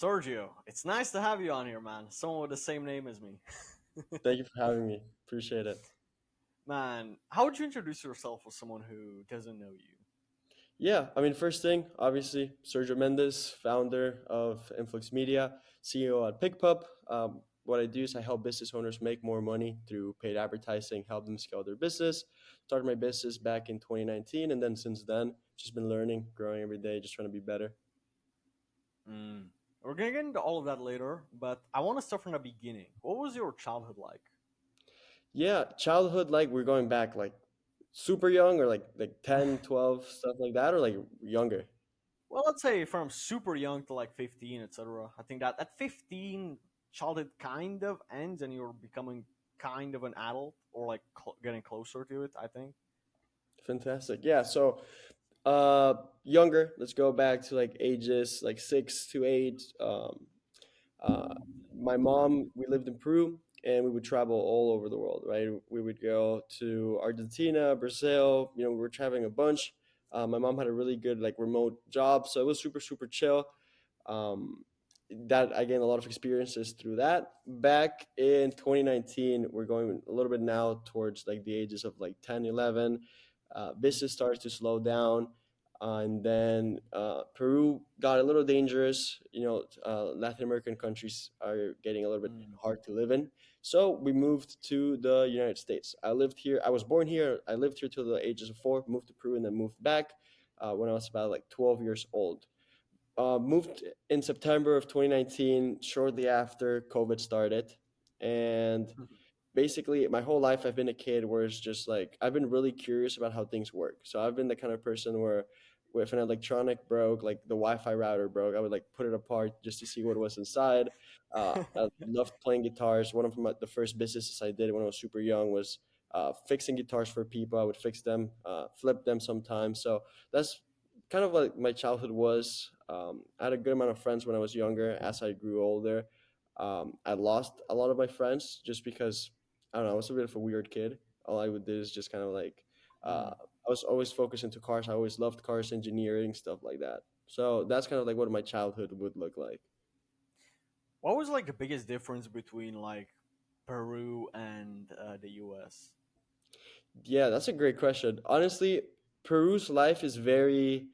Sergio, it's nice to have you on here, man. Someone with the same name as me. Thank you for having me. Appreciate it. Man, how would you introduce yourself with someone who doesn't know you? Yeah, first thing, obviously, Sergio Mendez, founder of Influx Media, CEO at PickPup. What I do is I help business owners make more money through paid advertising, help them scale their business. Started my business back in 2019, and then since then, just been learning, growing every day, just trying to be better. Mm. We're gonna get into all of that later, but I want to start from the beginning. What was your childhood like? Yeah, childhood, like we're going back like super young or like 10, 12, stuff like that, or like younger. Well, let's say from super young to like 15, etc. I think that at 15, childhood kind of ends and you're becoming kind of an adult or like getting closer to it, I think. Fantastic. Yeah, so younger. Let's go back to like ages like 6 to 8. Uh, my mom, we lived in Peru, and we would travel all over the world. Right, we would go to Argentina, Brazil. We were traveling a bunch. My mom had a really good like remote job, so it was super super chill. Um, that I gained a lot of experiences through that. Back in 2019, we're going a little bit now towards like the ages of like 10, 11. Business starts to slow down, and then Peru got a little dangerous. Latin American countries are getting a little bit Mm. hard to live in. So we moved to the United States. I lived here. I was born here. I lived here till the ages of 4. Moved to Peru and then moved back when I was about like 12 years old. Moved in September of 2019, shortly after COVID started, and basically my whole life I've been a kid where it's just like I've been really curious about how things work. So I've been the kind of person where if an electronic broke, like the Wi-Fi router broke, I would like put it apart just to see what was inside. I loved playing guitars. One of the first businesses I did when I was super young was fixing guitars for people. I would fix them, flip them sometimes. So that's kind of like my childhood was. I had a good amount of friends when I was younger. As I grew older, I lost a lot of my friends just because I don't know. I was a bit of a weird kid. All I would do is just kind of like Mm. I was always focused into cars. I always loved cars, engineering, stuff like that. So that's kind of like what my childhood would look like. What was like the biggest difference between like Peru and the US? Yeah, that's a great question. Honestly, Peru's life is very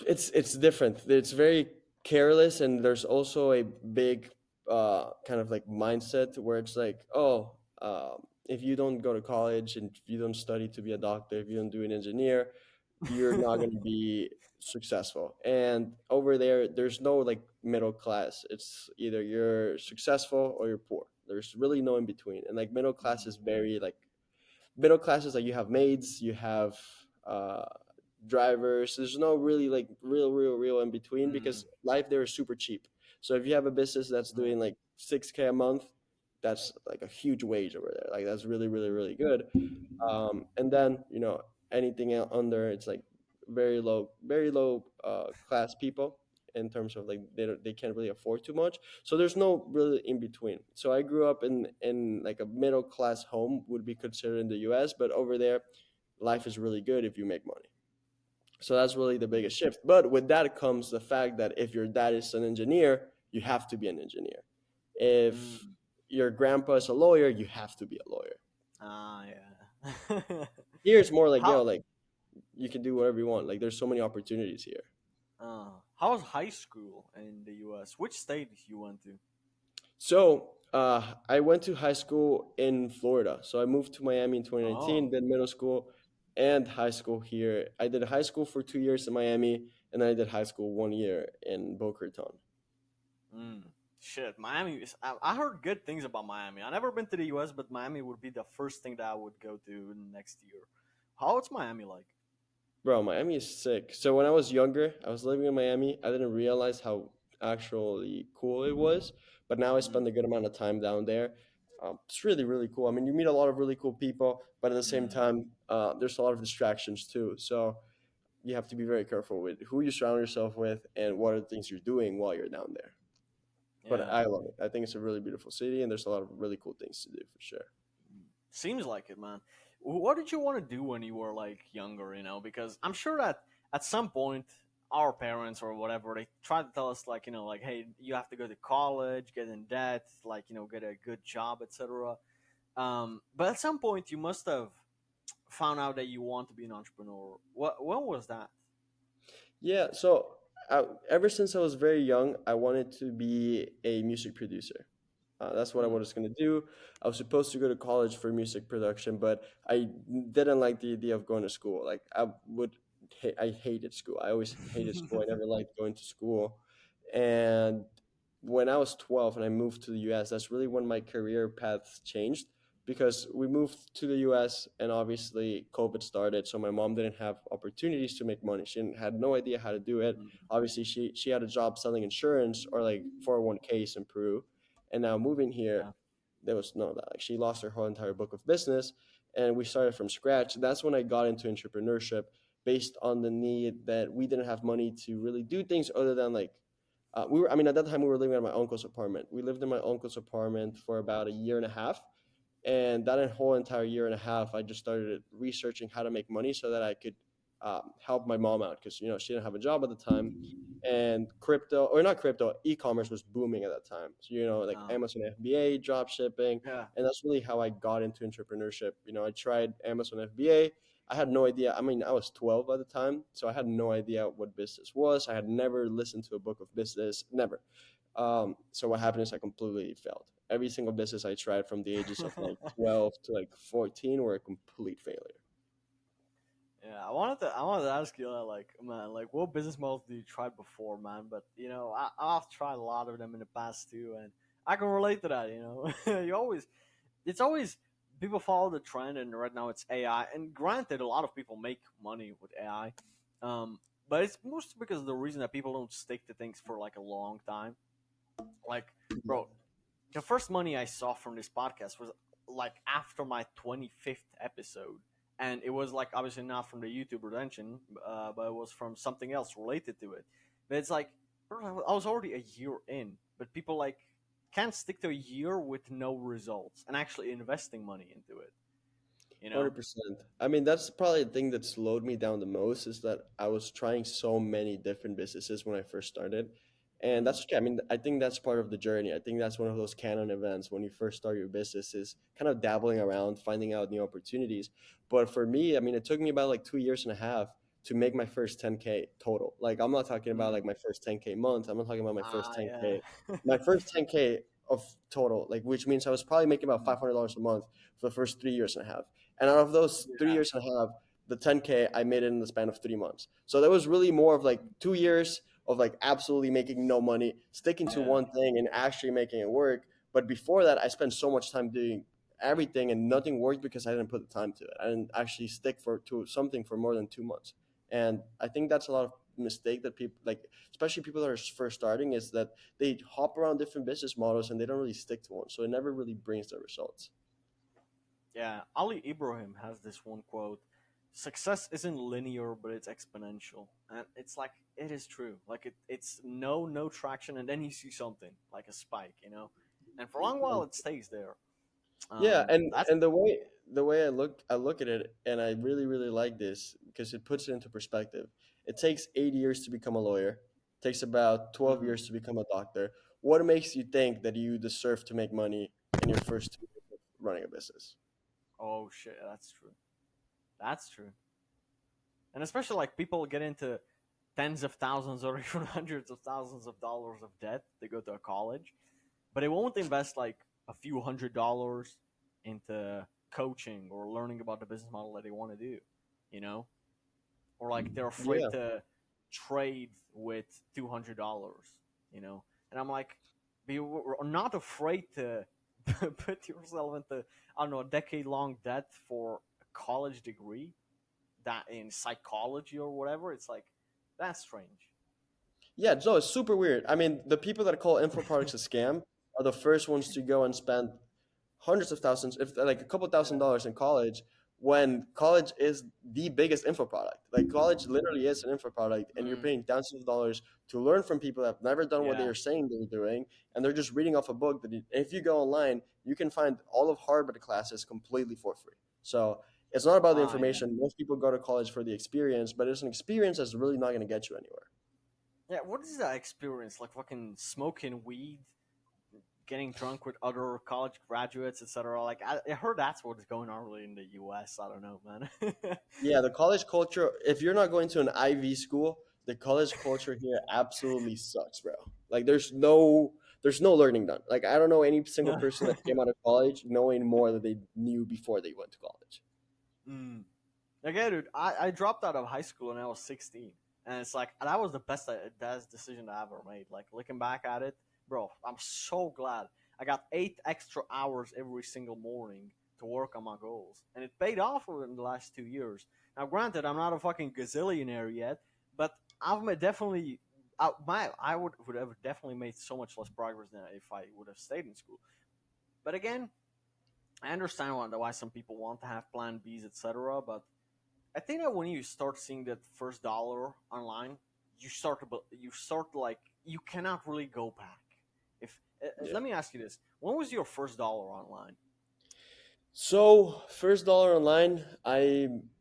it's different. It's very careless, and there's also a big kind of like mindset where it's like, oh, if you don't go to college and if you don't study to be a doctor, if you don't do an engineer, you're not going to be successful. And over there, there's no like middle class. It's either you're successful or you're poor. There's really no in between. And like middle class is very like middle classes, like you have maids, you have drivers. There's no really like real in between Mm. because life there is super cheap. So if you have a business that's Yeah. doing like 6K a month, that's like a huge wage over there. Like that's really good. And then anything under, it's like very low class people in terms of like they can't really afford too much. So there's no really in between. So I grew up in like a middle class home would be considered in the US, but over there life is really good if you make money. So that's really the Mm. biggest shift. But with that comes the fact that if your dad is an engineer, you have to be an engineer. If Mm. your grandpa is a lawyer, you have to be a lawyer. Ah, yeah. Here it's more like, how like you can do whatever you want. Like there's so many opportunities here. how was high school in the US? Which state did you went to? So I went to high school in Florida. So I moved to Miami in 2019, Oh. did middle school and high school here. I did high school for 2 years in Miami, and then I did high school 1 year in Boca Raton. Mm. Shit, Miami. I heard good things about Miami. I never been to the US, but Miami would be the first thing that I would go to next year. How's Miami like? Bro, Miami is sick. So when I was younger, I was living in Miami. I didn't realize how actually cool it was, but now I spend Mm. a good amount of time down there. It's really cool. I mean, you meet a lot of really cool people, but at the same Mm. time, there's a lot of distractions too. So you have to be very careful with who you surround yourself with and what are the things you're doing while you're down there. But Yeah. I love it. I think it's a really beautiful city, and there's a lot of really cool things to do for sure. Seems like it, man. What did you want to do when you were like younger? Because I'm sure that at some point, our parents or whatever, they try to tell us like, like, hey, you have to go to college, get in debt, like, get a good job, etc. But at some point, you must have found out that you want to be an entrepreneur. When was that? Yeah, so ever since I was very young, I wanted to be a music producer. That's what I Mm. was going to do. I was supposed to go to college for music production, but I didn't like the idea of going to school. Like I hated school. I always hated school. I never liked going to school. And when I was 12 and I moved to the US, that's really when my career path changed because we moved to the US and obviously COVID started. So my mom didn't have opportunities to make money. She had no idea how to do it. Mm. Obviously, she had a job selling insurance or like 401ks in Peru. And now moving here, Yeah. there was none of that. Like she lost her whole entire book of business and we started from scratch. That's when I got into entrepreneurship based on the need that we didn't have money to really do things other than like we were, I mean, at that time we were living at my uncle's apartment. We lived in my uncle's apartment for about a year and a half. And that whole entire year and a half, I just started researching how to make money so that I could help my mom out because, she didn't have a job at the time. And crypto, or not crypto, e-commerce was booming at that time. So, like Uh, Amazon FBA, drop shipping. yeah. And that's really how I got into entrepreneurship. I tried Amazon FBA. I had no idea. I mean, I was 12 at the time, so I had no idea what business was. I had never listened to a book of business, never. So what happened is I completely failed. Every single business I tried from the ages of like 12 to like 14 were a complete failure. Yeah, I wanted to ask you, like, man, like, what business models did you try before, man? But I've tried a lot of them in the past too, and I can relate to that. It's always people follow the trend, and right now it's AI. And granted, a lot of people make money with AI, but it's mostly because of the reason that people don't stick to things for like a long time. Like, bro, the first money I saw from this podcast was like after my 25th episode. And it was like obviously not from the YouTube retention, but it was from something else related to it. But it's like, bro, I was already a year in, but people like can't stick to a year with no results and actually investing money into it, you know? 100%. I mean, that's probably the thing that slowed me down the most is that I was trying so many different businesses when I first started. And Mm. that's okay. I mean, I think that's part of the journey. I think that's one of those canon events when you first start your business is kind of dabbling around, finding out new opportunities. But for me, I mean, it took me about like 2 years and a half to make my first 10K total. Like, I'm not talking about like Mm. my first 10K month. I'm not talking about my first Ah, yeah. 10K. My first 10K of total, like, which means I was probably making about Mm. $500 a month for the first 3 years and a half. And out of those three Yeah. years and a half, the 10K I made it in the span of 3 months. So that was really more of like 2 years of like absolutely making no money, sticking to Yeah. one thing and actually making it work. But before that, I spent so much time doing everything and nothing worked because I didn't put the time to it. I didn't actually stick to something for more than 2 months. And I think that's a lot of mistake that people like, especially people that are first starting, is that they hop around different business models and they don't really stick to one. So it never really brings the results. Yeah, Ali Ibrahim has this one quote: "Success isn't linear, but it's exponential." And it's like it is true. Like it's no traction, and then you see something like a spike, And for a long while, it stays there. Yeah, and That's and the way I look at it, and I really really like this because it puts it into perspective. It takes 8 years to become a lawyer. It takes about 12 years mm, to become a doctor. What makes you think that you deserve to make money in your first 2 years of running a business? oh shit, that's true. That's true. And especially like people get into tens of thousands or even hundreds of thousands of dollars of debt. They go to a college, but they won't invest like a few $100 into coaching or learning about the business model that they want to do, you know, or like they're afraid Yeah, to trade with $200, you know. And I'm like, be not afraid to put yourself into I don't know a decade long debt for a college degree that in psychology or whatever. It's like that's strange. yeah. So it's super weird. I mean, the people that call info products a scam are the first ones to go and spend hundreds of thousands, if like a couple thousand Yeah. dollars in college, when college is the biggest info product. Like college literally is an info product, and you're Mm, paying thousands of dollars to learn from people that have never done what they yeah. are saying they're doing, and they're just reading off a book that if you go online, you can find all of Harvard classes completely for free. So it's not about the Ah, yeah. information. Most people go to college for the experience, but it's an experience that's really not going to get you anywhere. Yeah, what is that experience like? Fucking smoking weed, getting drunk with other college graduates, etc. Like I heard that's what's going on really in the U.S. I don't know, man. Yeah, the college culture, if you're not going to an Ivy school, the college culture here absolutely sucks, bro. Like there's no learning done. Like I don't know any single person that came out of college knowing more than they knew before they went to college. mm. Like, yeah, dude, I dropped out of high school when I was 16, and it's like that was the best decision I ever made. Like looking back at it, bro, I'm so glad I got 8 extra hours every single morning to work on my goals, and it paid off in the last 2 years. Now, granted, I'm not a fucking gazillionaire yet, but definitely. I would have definitely made so much less progress than if I would have stayed in school. But again, I understand why some people want to have plan Bs, etc. But I think that when you start seeing that first dollar online, you start like you cannot really go back. If Yeah. let me ask you this: when was your first dollar online? So first dollar online,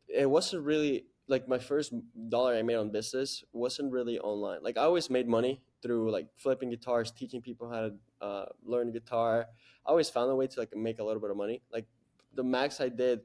it wasn't really like my first dollar I made on business wasn't really online. Like I always made money through like flipping guitars, teaching people how to learn guitar. I always found a way to like make a little bit of money. Like the max I did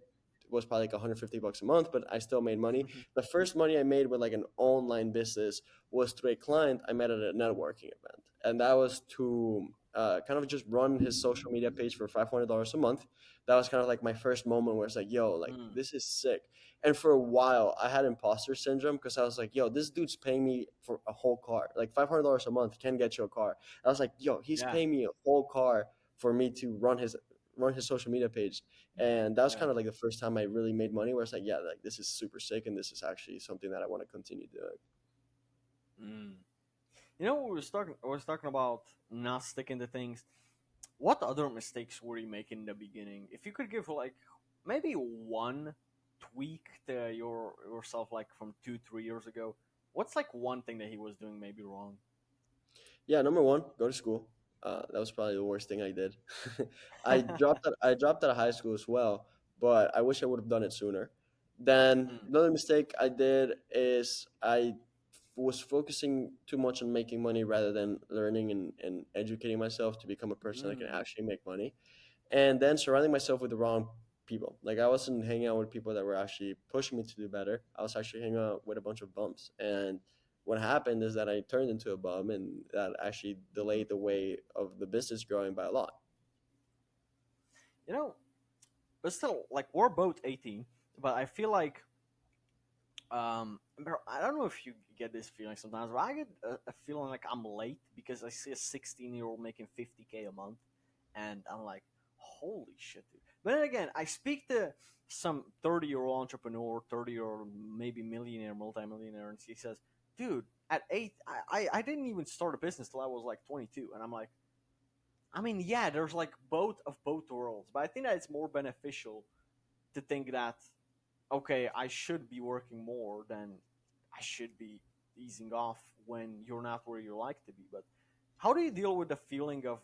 was probably like 150 bucks a month, but I still made money. The first money I made with like an online business was through a client I met at a networking event, and that was to kind of just run his social media page for $500 a month. That was kind of like my first moment where it's like, yo, like Mm, this is sick. And for a while, I had imposter syndrome because I was like, yo, this dude's paying me for a whole car, like $500 a month can get you a car. I was like, yo, he's yeah, paying me a whole car for me to run his social media page. And that was yeah. kind of like the first time I really made money where it's like, yeah, like this is super sick and this is actually something that I want to continue doing. Mm. You know, we was talking about not sticking to things. What other mistakes were you making in the beginning? If you could give like maybe one tweak to yourself, like from 2 3 years ago, what's like one thing that he was doing maybe wrong? Yeah, number one, go to school. That was probably the worst thing I did. I dropped out of high school as well, but I wish I would have done it sooner. Then Mm, another mistake I did is I was focusing too much on making money rather than learning and educating myself to become a person that can mm, actually make money, and then surrounding myself with the wrong people. Like I wasn't hanging out with people that were actually pushing me to do better. I was actually hanging out with a bunch of bums. And what happened is that I turned into a bum, and that actually delayed the way of the business growing by a lot. you know, but still, like we're both 18, but I feel like bro, I don't know if you get this feeling sometimes, but I get a feeling like I'm late because I see a 16-year-old making 50K a month, and I'm like, holy shit, dude. But then again, I speak to some 30-year-old entrepreneur, 30 or maybe millionaire, multimillionaire, and he says, dude, at 8, I didn't even start a business till I was like 22, and I'm like, I mean, yeah, there's like both of both worlds, but I think that it's more beneficial to think that okay, I should be working more than I should be easing off when you're not where you like to be. But how do you deal with the feeling of,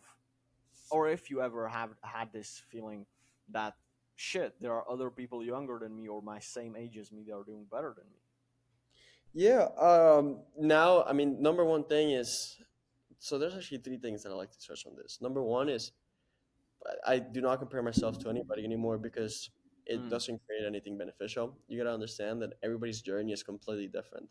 or if you ever have had this feeling that shit, there are other people younger than me or my same age as me that are doing better than me? Yeah. Now, I mean, number one thing is, so there's actually three things that I like to touch on this. Number one is I do not compare myself to anybody anymore because it Mm, doesn't create anything beneficial. You got to understand that everybody's journey is completely different.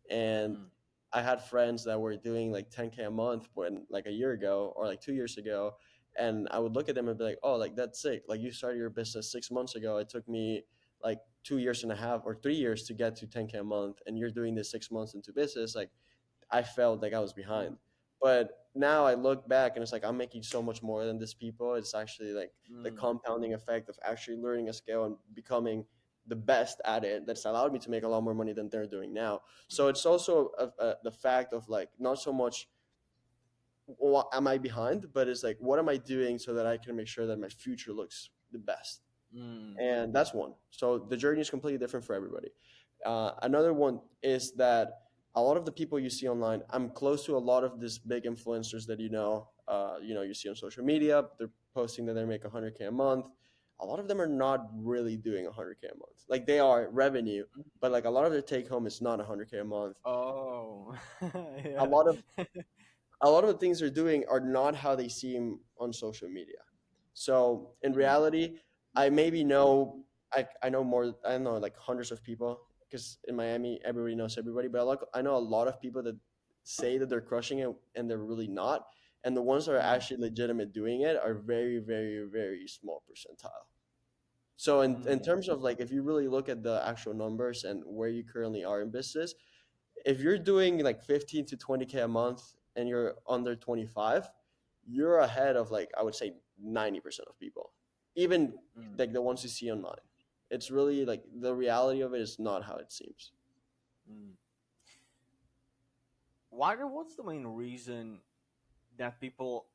And mm, I had friends that were doing like 10K a month when like a year ago or like 2 years ago. And I would look at them and be like, oh, like that's sick. Like you started your business 6 months ago. It took me like 2 years and a half or 3 years to get to 10K a month. And you're doing this 6 months into business. Like I felt like I was behind. mm, But now I look back and it's like I'm making so much more than these people. It's actually like the mm, compounding effect of actually learning a skill and becoming the best at it that's allowed me to make a lot more money than they're doing now. So it's also the fact of like not so much what am I behind, but it's like what am I doing so that I can make sure that my future looks the best. mm, And that's one. So the journey is completely different for everybody. Another one is that a lot of the people you see online, I'm close to a lot of these big influencers that you see on social media. They're posting that they make 100K a month. a lot of them are not really doing 100K a month. Like they are revenue, but like a lot of their take home is not 100K a month. Oh, A yeah. lot of a lot of the things they're doing are not how they seem on social media. So in Mm, reality, I maybe know I know more. I know like hundreds of people because in Miami everybody knows everybody. But I know a lot of people that say that they're crushing it and they're really not. And the ones that are mm, actually legitimate doing it are very, very, very small percentile. So in mm, terms of like if you really look at the actual numbers and where you currently are in business, if you're doing like 15 to 20K a month and you're under 25, you're ahead of like I would say 90% of people, even mm, like the ones you see online. It's really like the reality of it is not how it seems. mm. What's the main reason that people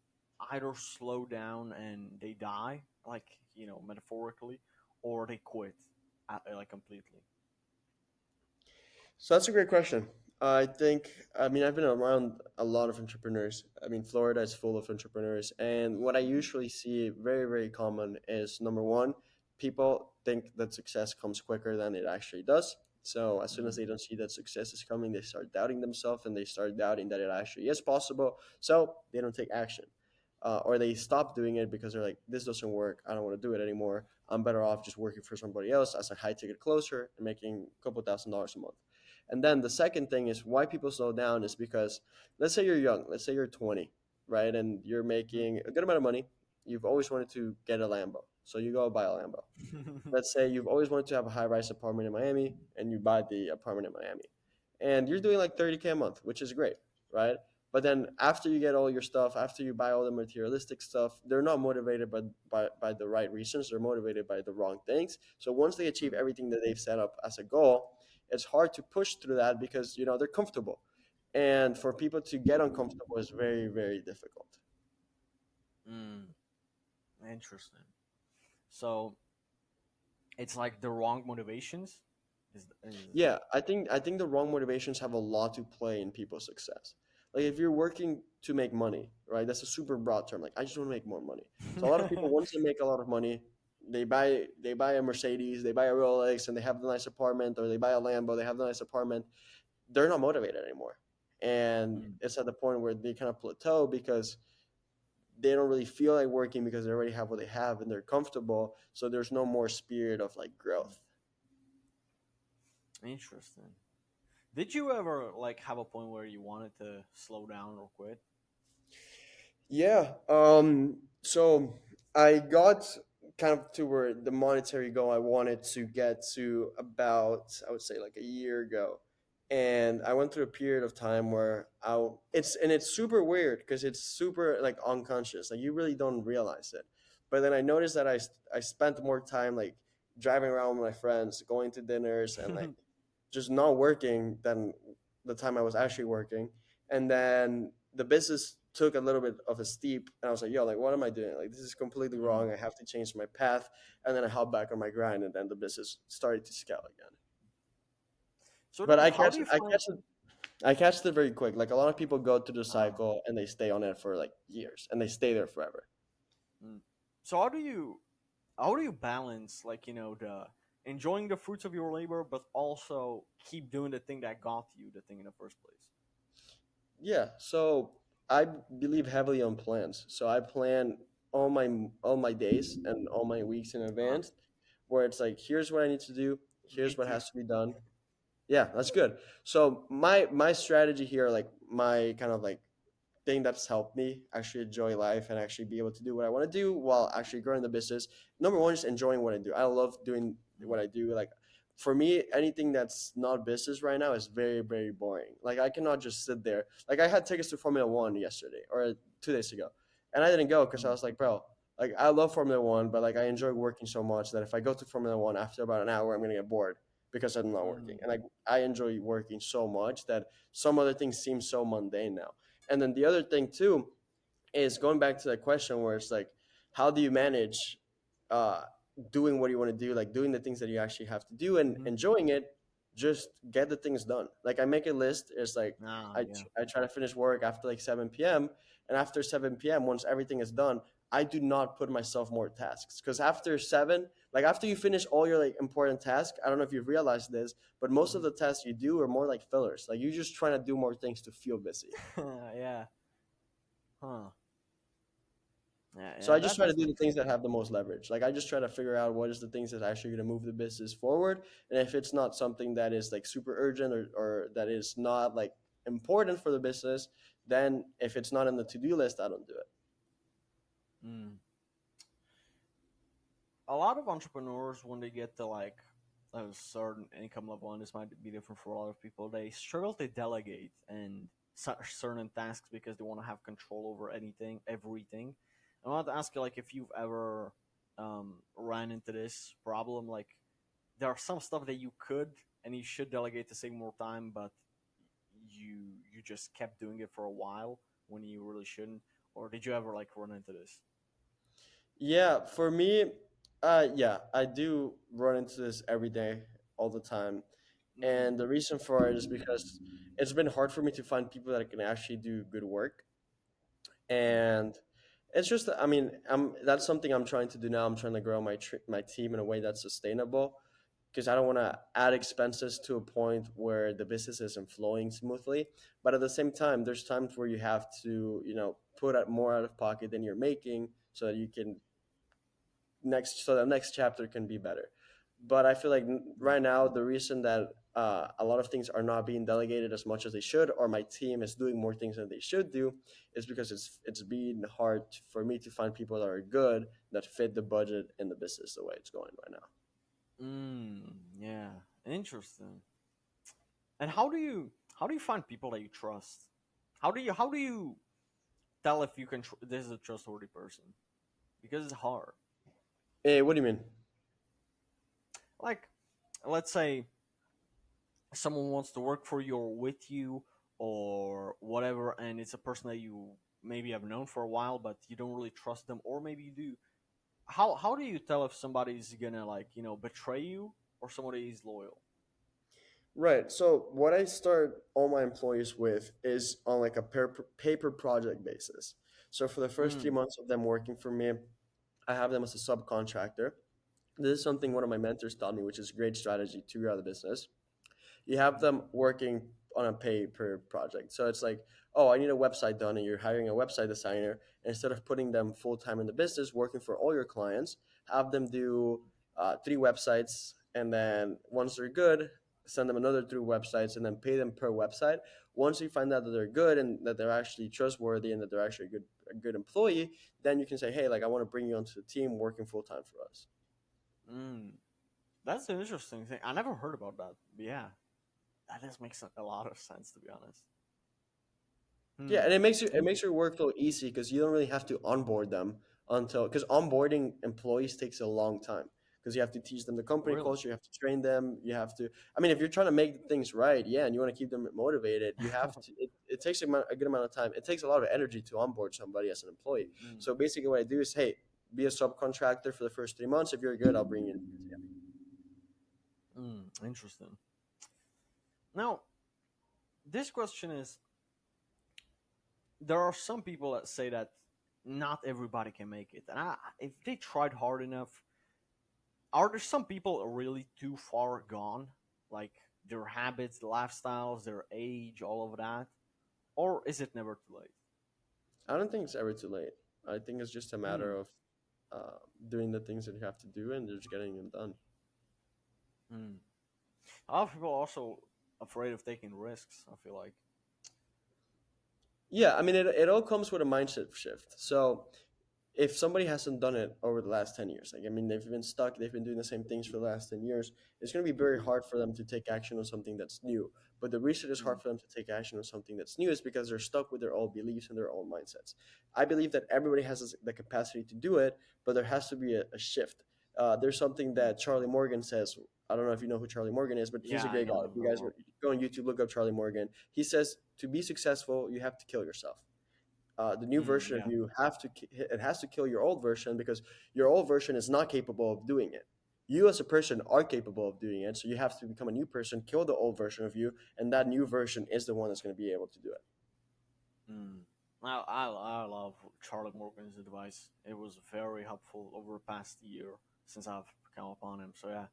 either slow down and they die, like, metaphorically, or they quit, like, completely? So that's a great question. I think, I mean, I've been around a lot of entrepreneurs. I mean, Florida is full of entrepreneurs. And what I Mm, usually see very, very common is number one, people think that success comes quicker than it actually does. So as soon as mm, they don't see that success is coming, they start doubting themselves and they start doubting that it actually is possible. So they don't take action. Or they stop doing it because they're like, this doesn't work. I don't want to do it anymore. I'm better off just working for somebody else as a high ticket closer and making a couple $1,000s a month. And then the second thing is why people slow down is because let's say you're young, let's say you're 20, right? And you're making a good amount of money. You've always wanted to get a Lambo. So you go buy a Lambo. mm. Let's say you've always wanted to have a high rise apartment in Miami and you buy the apartment in Miami. And you're doing like 30K a month, which is great, right? But then after you get all your stuff, after you buy all the materialistic stuff, they're not motivated by the right reasons. They're motivated by the wrong things. So once they achieve Mm, everything that they've set up as a goal, it's hard to push through that because they're comfortable. And for people to get uncomfortable is very, very difficult. mm. Interesting. So it's like the wrong motivations. Is Yeah, I think the wrong motivations have a lot to play in people's success. Like if you're working to make money, right? That's a super broad term. Like I just want to make more money. So a lot of people once they make a lot of money, they buy a Mercedes, they buy a Rolex, and they have the nice apartment, or they buy a Lambo, they have the nice apartment. They're not motivated anymore, and Mm, it's at the point where they kind of plateau because they don't really feel like working because they already have what they have and they're comfortable. So there's no more spirit of like growth. interesting. Did you ever like have a point where you wanted to slow down or quit? Yeah. So I got kind of to where the monetary goal I wanted to get to about, I would say like a year ago. And I went through a period of time where it's super weird because it's super like unconscious. Like you really don't realize it. But then I noticed that I spent more time like driving around with my friends, going to dinners and like just not working than the time I was actually working. And then the business took a little bit of a steep, and I was like, yo, like, what am I doing? Like, this is completely Mm. wrong. I have to change my path. And then I hopped back on my grind, and then the business started to scale again. So But then, I how catch do it, you find? I catch it very quick. Like a lot of people go through the Uh, cycle and they stay on it for like years, and they stay there forever. mm. So how do you balance, like, the enjoying the fruits of your labor, but also keep doing the thing that got you the thing in the first place? Yeah, so I believe heavily on plans. So I plan all my days and all my weeks in Uh, advance, where it's like, here's what I need to do, Me here's what too. has to be done. Yeah, that's good. So my strategy here, like my kind of like thing that's helped me actually enjoy life and actually be able to do what I want to do while actually growing the business. Number one is enjoying what I do. I love doing Mm, what I do. Like for me, anything that's not business right now is very, very boring. Like I cannot just sit there. Like I had tickets to Formula One yesterday or 2 days ago, and I didn't go because I mm, was like, bro, like I love Formula One, but like I enjoy working so much that if I go to Formula One after about an hour, I'm gonna get bored because I'm not working. mm, And I enjoy working so much that some other things seem so mundane now. And then the other thing too is going back to that question where it's like, how do you manage uh, doing what you want to do, like doing the things that you actually have to do and mhm. enjoying it, just get the things done. Like I make a list. It's like Ah, I, yeah. I try to finish work after like 7 p.m. And after 7 p.m., once everything is done, I do not put myself more tasks, because after 7, like after you finish all your like important tasks, I don't know if you've realized this, but most of Mhm. the tasks you do are more like fillers. Like you're just trying to do more things to feel busy. Yeah. Huh. Yeah. So Yeah. I just That try to does do the make things sense. that have the most leverage. Like I just try to figure out what is the things that are actually going to move the business forward. And if it's not something that is like super urgent, or that is not like important for the business, then if it's not in the to-do list, I don't do it. Mm. A lot of entrepreneurs, when they get to like a certain income level, and this might be different for a lot of people, they struggle to delegate and certain tasks because they want to have control over anything, everything. I want to ask you, like, if you've ever ran into this problem, like there are some stuff that you could and you should delegate to save more time, but you just kept doing it for a while when you really shouldn't. Or did you ever like run into this? Yeah, for me, yeah, I do run into this every day, all the time. Mm. And the reason for it is because it's been hard for me to find people that can actually do good work. Mm. And it's just, I mean, that's something I'm trying to do now. I'm trying to grow my team in a way that's sustainable, because I don't want to add expenses to a point where the business isn't flowing smoothly. But at the same time, there's times where you have to, put out more out of pocket than you're making, so that you can so the next chapter can be better. But I feel like Mm. right now the reason that a lot of things are not being delegated as much as they should, or my team is doing more things than they should do, is because it's been hard for me to find people that are good, that fit the budget and the business the way it's going right now. Yeah, interesting. And how do you find people that you trust? How do you tell if you can this is a trustworthy person? Because it's hard. Hey, what do you mean? Like, let's say someone wants to work for you or with you or whatever, and it's a person that you maybe have known for a while, but you don't really trust them, or maybe you do. How do you tell if somebody's gonna like betray you or somebody is loyal? Right. So what I start all my employees with is on like a paper project basis. So for the first three Mm. months of them working for me, I have them as a subcontractor. This is something Mhm. one of my mentors taught me, which is a great strategy to grow the business. You have Mhm. them working on a pay per project. So it's like, oh, I need a website done, and you're hiring a website designer. Instead of putting them full time in the business, working for all your clients, have them do 3 websites, and then once they're good, send them another 3 websites, and then pay them per website. Once you find out that they're good and that they're actually trustworthy and that they're actually a good employee, then you can say, hey, like I want to bring you onto the team working full time for us. Mm. That's an interesting thing. I never heard about that. But yeah, that just makes a lot of sense, to be honest. Yeah, Hmm. and it makes your Interesting. workflow easy, because you don't really have to onboard them until, because onboarding employees takes a long time, because you have to teach them the company Really? culture, you have to train them, you have to. I mean, if you're trying to make things right, yeah, and you want to keep them motivated, you have to. It takes a good amount of time. It takes a lot of energy to onboard somebody as an employee. Mm. So basically, what I do is, hey, be a subcontractor for the first 3 months. If you're good, I'll bring you into the team. Interesting. Now, this question is: there are some people that say that not everybody can make it, and if they tried hard enough, are there some people really too far gone, like their habits, lifestyles, their age, all of that, or is it never too late? I don't think it's ever too late. I think it's just a matter Hmm. of uh, doing the things that you have to do and just getting them done. Hmm. A lot of people are also afraid of taking risks. I feel like. Yeah, I mean, it all comes with a mindset shift. So if somebody hasn't done it over the last 10 years, like, I mean, they've been stuck, they've been doing the same things for the last 10 years, it's going to be very hard for them to take action on something that's new. But the reason it's Mm. hard for them to take action on something that's new is because they're stuck with their old beliefs and their old mindsets. I believe that everybody has the capacity to do it, but there has to be a shift. There's something Mm. that Charlie Morgan says. I don't know if you know who Charlie Morgan is, but he's Yeah, a I great guy. know If him you very guys well. go on YouTube, look up Charlie Morgan. He says to be successful, you have to kill yourself. The new version of Yeah. you it has to kill your old version, because your old version is not capable of doing it. You as a person are capable of doing it, so you have to become a new person, kill the old version of you, and that new version is the one that's going to be able to do it. Mm. I love Charlie Morgan's advice. It was very helpful over the past year since I've come upon him. So yeah,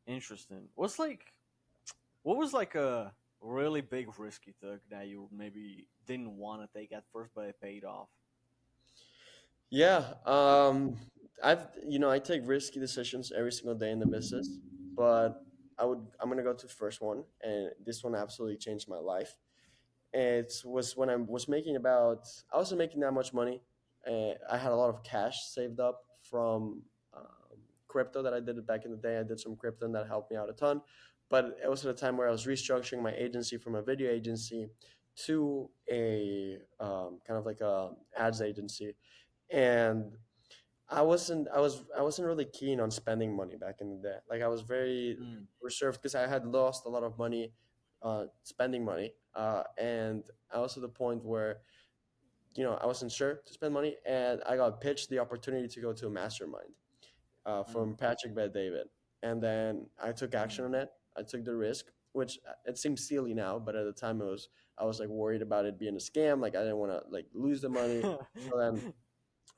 interesting. What was like a really big risk you took that you maybe didn't want to take at first, but it paid off? Yeah, I take risky decisions every single day in the business, but I'm gonna go to the first one, and this one absolutely changed my life. It was when I wasn't making that much money. I had a lot of cash saved up from crypto that I did back in the day. I did some crypto and that helped me out a ton. But it was at a time where I was restructuring my agency from a video agency to a kind of like a ads agency, and I wasn't really keen on spending money back in the day. Like I was very Mm, reserved because I had lost a lot of money spending money, and I was to the point where I wasn't sure to spend money, and I got pitched the opportunity to go to a mastermind mm, from Patrick Bet David, and then I took action mm. on it. I took the risk, which it seems silly now, but at the time I was like worried about it being a scam. Like I didn't want to like lose the money, so then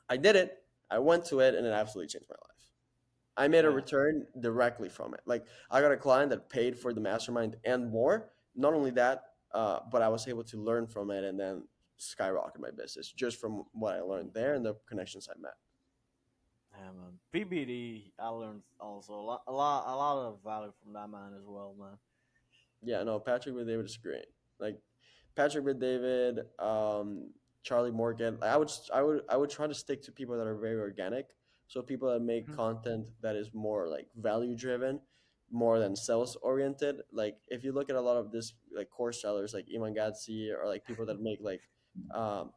I did it. I went to it, and it absolutely changed my life. I made a Yeah. return directly from it. Like I got a client that paid for the mastermind and more. Not only that, but I was able to learn from it and then skyrocket my business just from what I learned Mm. there and the connections I met. Yeah, man. PBD, I learned also a lot of value from that man as well, man. Yeah, no, Patrick with David is great. Like Patrick with David, Charlie Morgan. I would try to stick to people that are very organic. So people that make Mhm. content that is more like value driven, more than sales oriented. Like if you look at a lot of this like course sellers like Iman Gatsi or like people that make like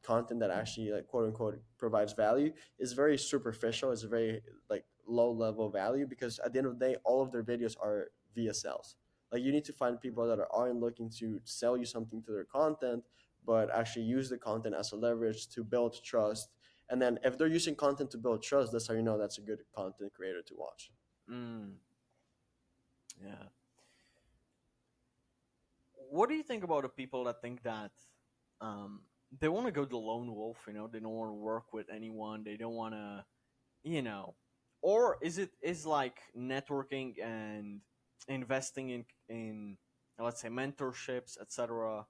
content that actually like quote unquote provides value is very superficial. It's very like low level value because at the end of the day, all of their videos are via sales. Like you need to find people that aren't looking to sell you something to their content, but actually use the content as a leverage to build trust. And then if they're using content to build trust, that's how you know that's a good content creator to watch. Mm, yeah. What do you think about the people that think that um, they want to go the lone wolf? You know, they don't want to work with anyone. They don't want to, you know, or is like networking and investing in let's say mentorships, etc.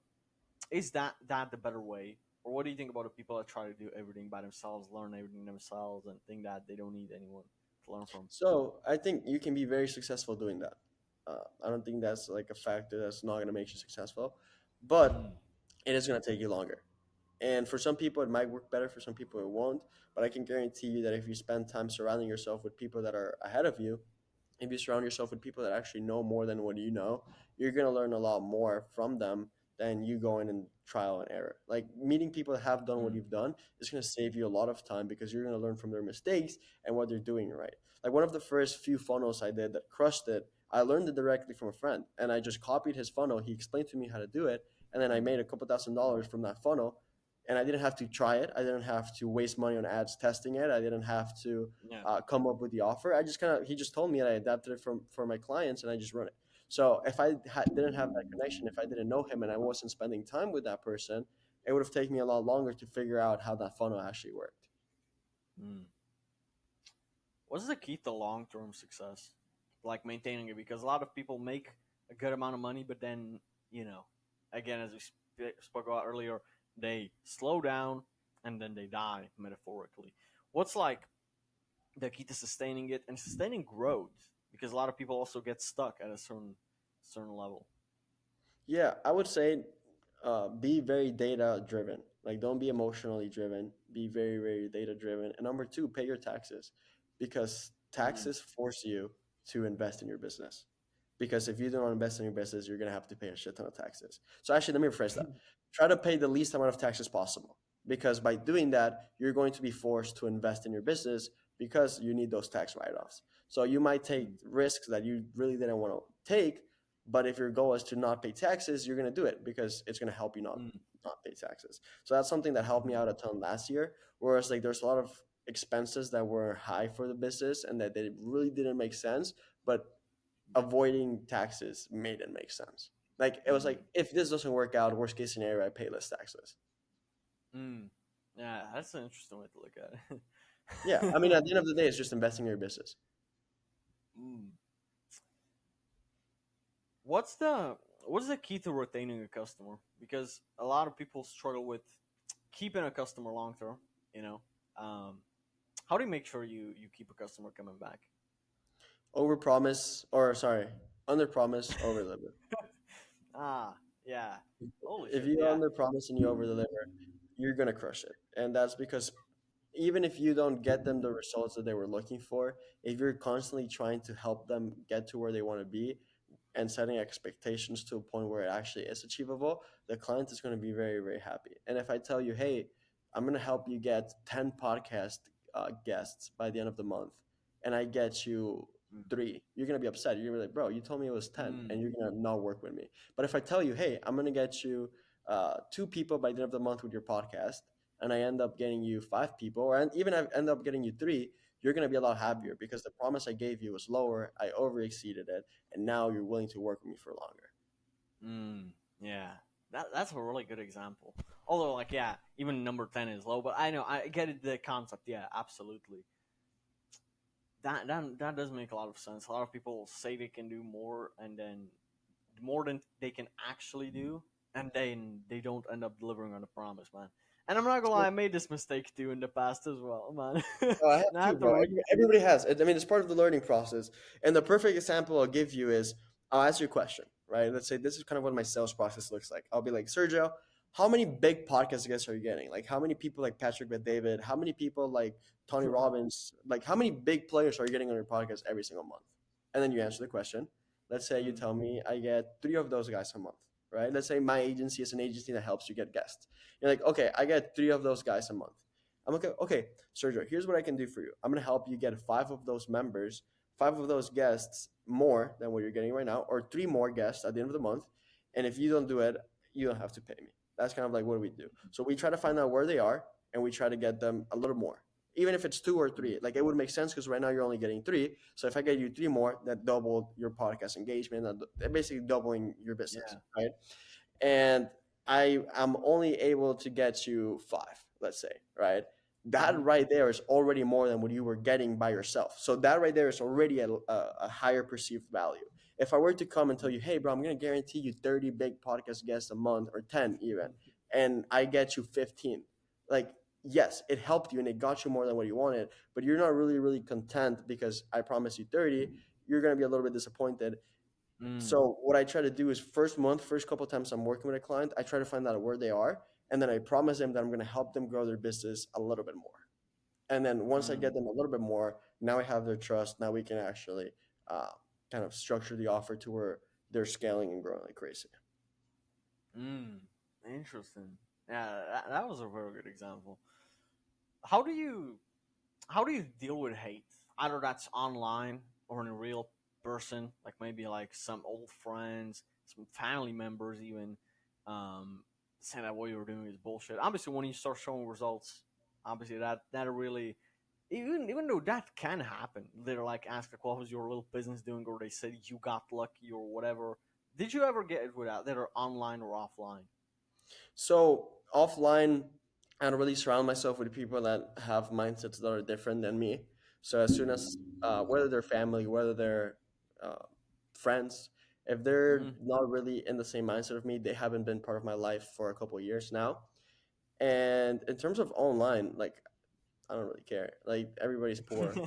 Is that the better way? Or what do you think about the people that try to do everything by themselves, learn everything themselves, and think that they don't need anyone to learn from? So I think you can be very successful doing that. I don't think that's like a factor that's not going to make you successful, but Mm, it is going to take you longer. And for some people, it might work better. For some people, it won't. But I can guarantee you that if you spend time surrounding yourself with people that are ahead of you, if you surround yourself with people that actually know more than what you know, you're going to learn a lot more from them than you going and trial and error. Like meeting people that have done what mm, you've done is going to save you a lot of time because you're going to learn from their mistakes and what they're doing right. Like one of the first few funnels I did that crushed it, I learned it directly from a friend and I just copied his funnel. He explained to me how to do it. And then I made a couple $1,000 from that funnel and I didn't have to try it. I didn't have to waste money on ads testing it. I didn't have to yeah. come up with the offer. I just he just told me and I adapted it for my clients and I just run it. So if didn't have that connection, if I didn't know him and I wasn't spending time with that person, it would have taken me a lot longer to figure out how that funnel actually worked. Mm. What's the key to long term success? Like maintaining it, because a lot of people make a good amount of money, but then again, as we spoke about earlier, they slow down and then they die metaphorically. What's like the key to sustaining it and sustaining growth? Because a lot of people also get stuck at a certain level. Yeah, I would say be very data driven. Like, don't be emotionally driven. Be very, very data driven. And number two, pay your taxes because Mm, taxes force you to invest in your business. Because if you don't invest in your business, you're going to have to pay a shit ton of taxes. So, actually, let me rephrase that. Try to pay the least amount of taxes possible because by doing that, you're going to be forced to invest in your business because you need those tax write offs. So, you might take mm, risks that you really didn't want to take, but if your goal is to not pay taxes, you're going to do it because it's going to help you mm, not pay taxes. So that's something that helped me mm, out a ton last year. Whereas like there's a lot of expenses that were high for the business and that they really didn't make sense, but avoiding taxes made it make sense. Like it was like mm, if this doesn't work out, worst case scenario, I pay less taxes. Mm. Yeah, that's an interesting way to look at Yeah, I mean, it. at the end of the day, it's just investing in your business. Mm. What's the what's the key to retaining a customer? Because a lot of people struggle with keeping a customer long term. You know, um, how do you make sure you keep a customer coming back? Over promise, or sorry, under promise, over deliver. Ah, yeah. Holy If shit, you yeah. under promise and you over deliver, you're gonna crush it. And that's because even if you don't get them the results that they were looking for, if you're constantly trying to help them get to where they want to be and setting expectations to a point where it actually is achievable, the client is going to be very, very happy. And if I tell you, hey, I'm going to help you get 10 podcast guests by the end of the month, and I get you three, you're going to be upset. You're going to be like, bro, you told me it was 10, Mm. and you're going to not work with me. But if I tell you, hey, I'm going to get you two people by the end of the month with your podcast, and I end up getting you five people, or even I end up getting you three, you're going to be a lot happier because the promise I gave you was lower. I over exceeded it, and now you're willing to work with me for longer. Mm. Yeah. That's a really good example. Although, like, yeah, even number 10 is low, but I know I get it, the concept. Yeah, absolutely. That does make a lot of sense. A lot of people say they can do more, and then more than they can actually do, and then they don't end up delivering on the promise, man. And I'm not gonna lie, So, I made this mistake too in the past as well, man. oh, I have And I two, had to bro. Everybody has. I mean, it's part of the learning process. And the perfect example I'll give you is I'll ask you a question, right? Let's say this is kind of what my sales process looks like. I'll be like, Sergio, how many big podcast guests are you getting? Like, how many people like Patrick Bet David? How many people like Tony Robbins? Like, how many big players are you getting on your podcast every single month? And then you answer the question. Let's say you Mm, tell me I get three of those guys a month, right? Let's say my agency is an agency that helps you get guests. You're like, okay, I get three of those guys a month. I'm like, okay, Sergio, here's what I can do for you. I'm going to help you get five of those members, five of those guests more than what you're getting right now, or three more guests at the end of the month. And if you don't do it, you don't have to pay me. That's kind of like what we do. So we try to find out where they are and we try to get them a little more. Even if it's two or mm, three, like it would make sense because right now you're only getting three. So if I get you three more, that doubled your podcast engagement, that basically doubling your business, yeah. right? And I am only able to get you five, let's say, right? That Hmm. right there is already more than what you were getting by yourself. So that right there is already a higher perceived value. If I were to come and tell you, hey, bro, I'm going to guarantee you 30 big podcast guests a month or 10 even, and I get you 15, like, yes, it helped you and it got you more than what you wanted, but you're not really, really content because I promised you 30. You're going to be a little bit disappointed. Mm, So what I try to do is first month, first couple of times I'm working with a client, I try to find out where they are, and then I promise them that I'm going to help them grow their business a little bit more. And then once I mm, get them a little bit more, now I have their trust. Now we can actually uh, kind of structure the offer to where they're scaling and growing like crazy. mm. Interesting. Yeah, that was a very good example. How do you how do you deal with hate? Either that's online or in a real person, like maybe like some old friends, some family members, even saying that what you were doing is bullshit. Obviously, when you start showing results, obviously that really even though that can happen, they're like ask like, "What was your little business doing?" or they said you got lucky or whatever. Did you ever get it without that, or online or offline? So offline, I don't really surround myself with people that have mindsets that are different than me. So as soon as whether they're family, whether they're uh, friends, if they're Mm-hmm. not really in the same mindset of me, they haven't been part of my life for a couple of years now. And in terms of online, like I don't really care. Like everybody's poor,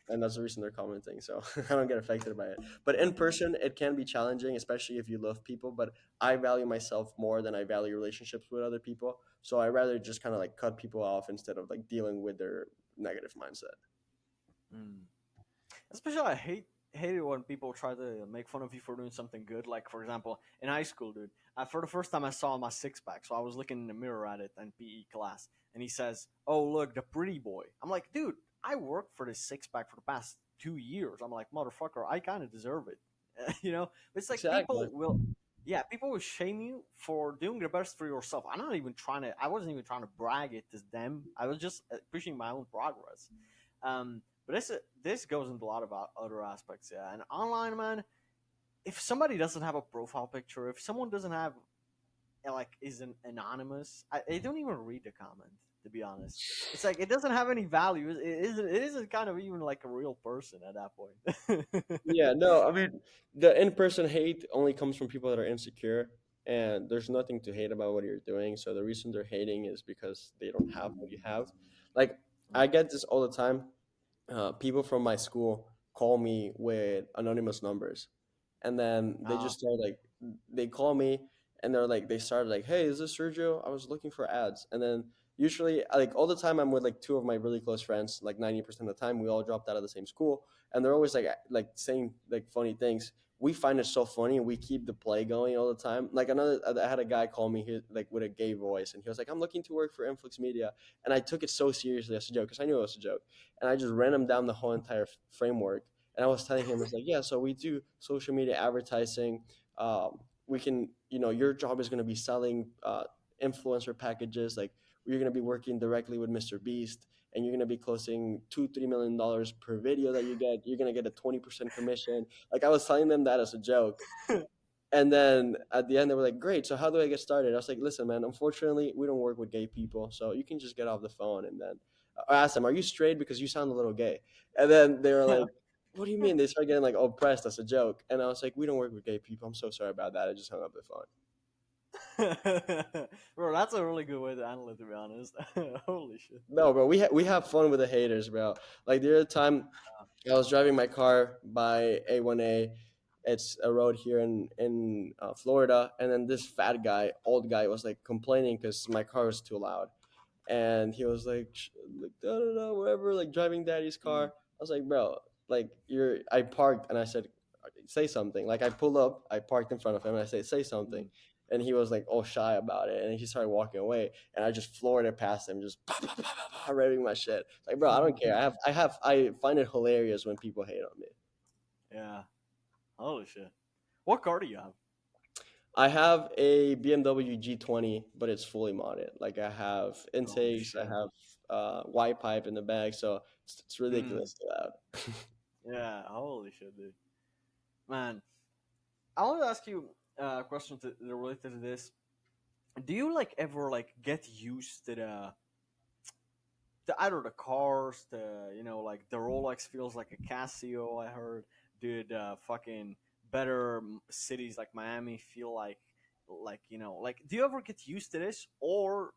and that's the reason they're commenting. So I don't get affected by it. But in person, it can be challenging, especially if you love people. But I value myself more than I value relationships with other people. So I rather just kind of like cut people off instead of like dealing with their negative mindset. Mm. Especially, I hate it when people try to make fun of you for doing something good. Like for example, in high school, dude, for the first time I saw my six pack, so I was looking in the mirror at it in PE class, and he says, "Oh look, the pretty boy." I'm like, dude, I worked for this six pack for the past 2 years. I'm like, motherfucker, I kind of deserve it, you know. It's like Exactly. people will. Yeah, people will shame you for doing the best for yourself. I'm not even trying to. I wasn't even trying to brag it to them. I was just pushing my own progress. But this goes into a lot of other aspects, yeah. And online, man, if somebody doesn't have a profile picture, if someone doesn't have like is an anonymous. I don't even read the comment, to be honest. It's like it doesn't have any value. It isn't kind of even like a real person at that point. Yeah, no, I mean the in-person hate only comes from people that are insecure, and there's nothing to hate about what you're doing. So the reason they're hating is because they don't have what you have. Like I get this all the time. People from my school call me with anonymous numbers, and then they uh, just start like they call me and they're like they started like, "Hey, is this Sergio? I was looking for ads." And then usually like all the time I'm with like two of my really close friends. Like 90% of the time we all dropped out of the same school, and they're always like saying like funny things. We find it so funny and we keep the play going all the time. Like I had a guy call me like with a gay voice, and he was like, "I'm looking to work for Influx Media," and I took it so seriously as a joke because I knew it was a joke, and I just ran him down the whole entire framework. And I was telling him, it's like, yeah, so we do social media advertising. We can, your job is going to be selling influencer packages. Like you're going to be working directly with Mr. Beast, and you're going to be closing $2-3 million per video that you get. You're going to get a 20% commission. Like I was telling them that as a joke. And then at the end, they were like, "Great. So how do I get started?" I was like, "Listen, man. Unfortunately, we don't work with gay people, so you can just get off the phone." And then I asked them, "Are you straight? Because you sound a little gay." And then they were like, "What do you mean?" They started getting like oppressed as a joke, and I was like, "We don't work with gay people. I'm so sorry about that." I just hung up the phone. bro, that's a really good way to handle it. To be honest, holy shit. No, bro, we have fun with the haters, bro. Like the other time, I was driving my car by A1A. It's a road here in Florida, and then this fat guy, old guy, was like complaining because my car was too loud, and he was like, like da da da, whatever, like driving daddy's car. Mm, I was like, bro, like you're. I parked and I said, say something. Like I pulled up, I parked in front of him, and I said, say something. mm, And he was like all shy about it, and he started walking away, and I just floored it past him, just pa, pa, pa, pa, pa, raving my shit. Like, bro, I don't care. I find it hilarious when people hate on me. yeah, holy shit. What car do you have? I have a BMW G20, but it's fully modded. Like I have Oh intakes, I shit. have Y pipe in the back, so it's Mm, ridiculously loud. yeah, holy shit, dude. Man, I want to ask you a question related to this. Do you like ever like get used to the either the cars, like the Rolex feels like a Casio. I heard, dude, fucking better cities like Miami feel like do you ever get used to this, or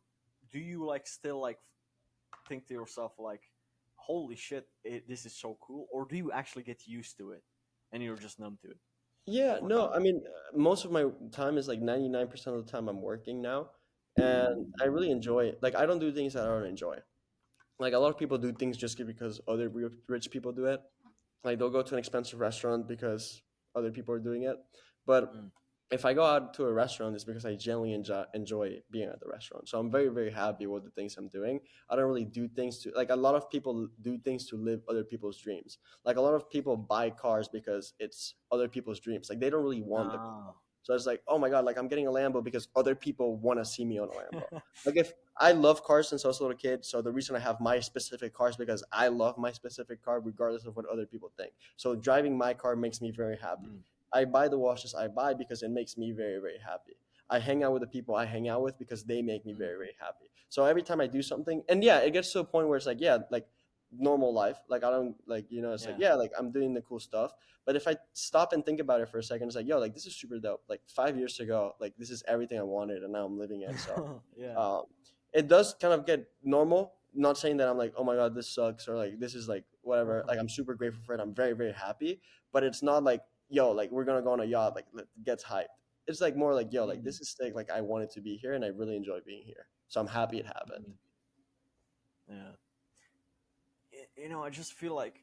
do you like still like think to yourself like, holy shit, this is so cool, or do you actually get used to it and you're just numb to it Yeah, over no, time? I mean, most of my time is like 99% of the time I'm working now, and I really enjoy it. Like I don't do things that I don't enjoy. Like a lot of people do things just because other rich people do it. Like they'll go to an expensive restaurant because other people are doing it. But Mm. if I go out to a restaurant, it's because I genuinely enjoy being at the restaurant. So I'm very, very happy with the things I'm doing. I don't really do things to, like, a lot of people do things to live other people's dreams. Like a lot of people buy cars because it's other people's dreams. Like they don't really want the car. Oh. So it's like, oh my God, like I'm getting a Lambo because other people want to see me on a Lambo. Like if I love cars since I was a little kid, so the reason I have my specific car is because I love my specific car, regardless of what other people think. So driving my car makes me very happy. Mm. I buy the watches I buy because it makes me very, very happy. I hang out with the people I hang out with because they make me Mm. very, very happy. So every time I do something, and yeah, it gets to a point where it's like, yeah, like normal life. Like I don't like, it's like, Yeah. yeah, like I'm doing the cool stuff. But if I stop and think about it for a second, it's like, yo, like this is super dope. Like 5 years ago, like this is everything I wanted, and now I'm living it. So Yeah. um, it does kind of get normal. Not saying that I'm like, oh my God, this sucks, or like this is like whatever. Like I'm super grateful for it. I'm very, very happy. But it's not like, yo, like we're gonna go on a yacht, like gets hyped. It's like more like, yo, like Mhm. this is sick. Like I wanted to be here, and I really enjoy being here. So I'm happy it happened. Mhm. Yeah. I just feel like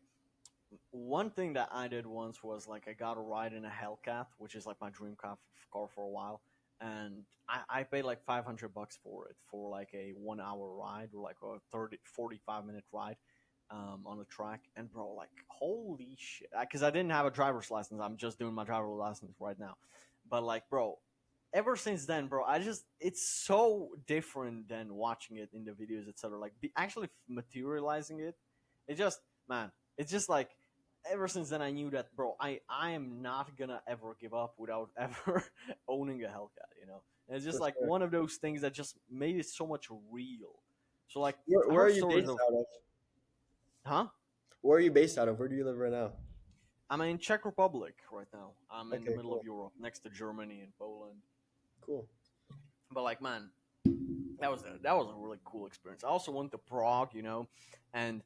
one thing that I did once was like I got a ride in a Hellcat, which is like my dream car for a while, and I paid like $500 for it for like a 1 hour ride or like a 45 minute ride on the track. And bro, like holy shit, because I didn't have a driver's license. I'm just doing my driver's license right now, but like bro. Ever since then, bro, it's so different than watching it in the videos, etc. Like actually materializing it, it just, man, it's just like ever since then I knew that, bro, I am not gonna ever give up without ever owning a Hellcat. And it's just for like sure. one of those things that just made it so much real. So like I Where are heard you stories based of, out of? huh? Where are you based out of? Where do you live right now? I'm in Czech Republic right now. I'm in the Okay, middle of cool, Europe, next to Germany and Poland. cool. But like, man, that was a really cool experience. I also went to Prague, and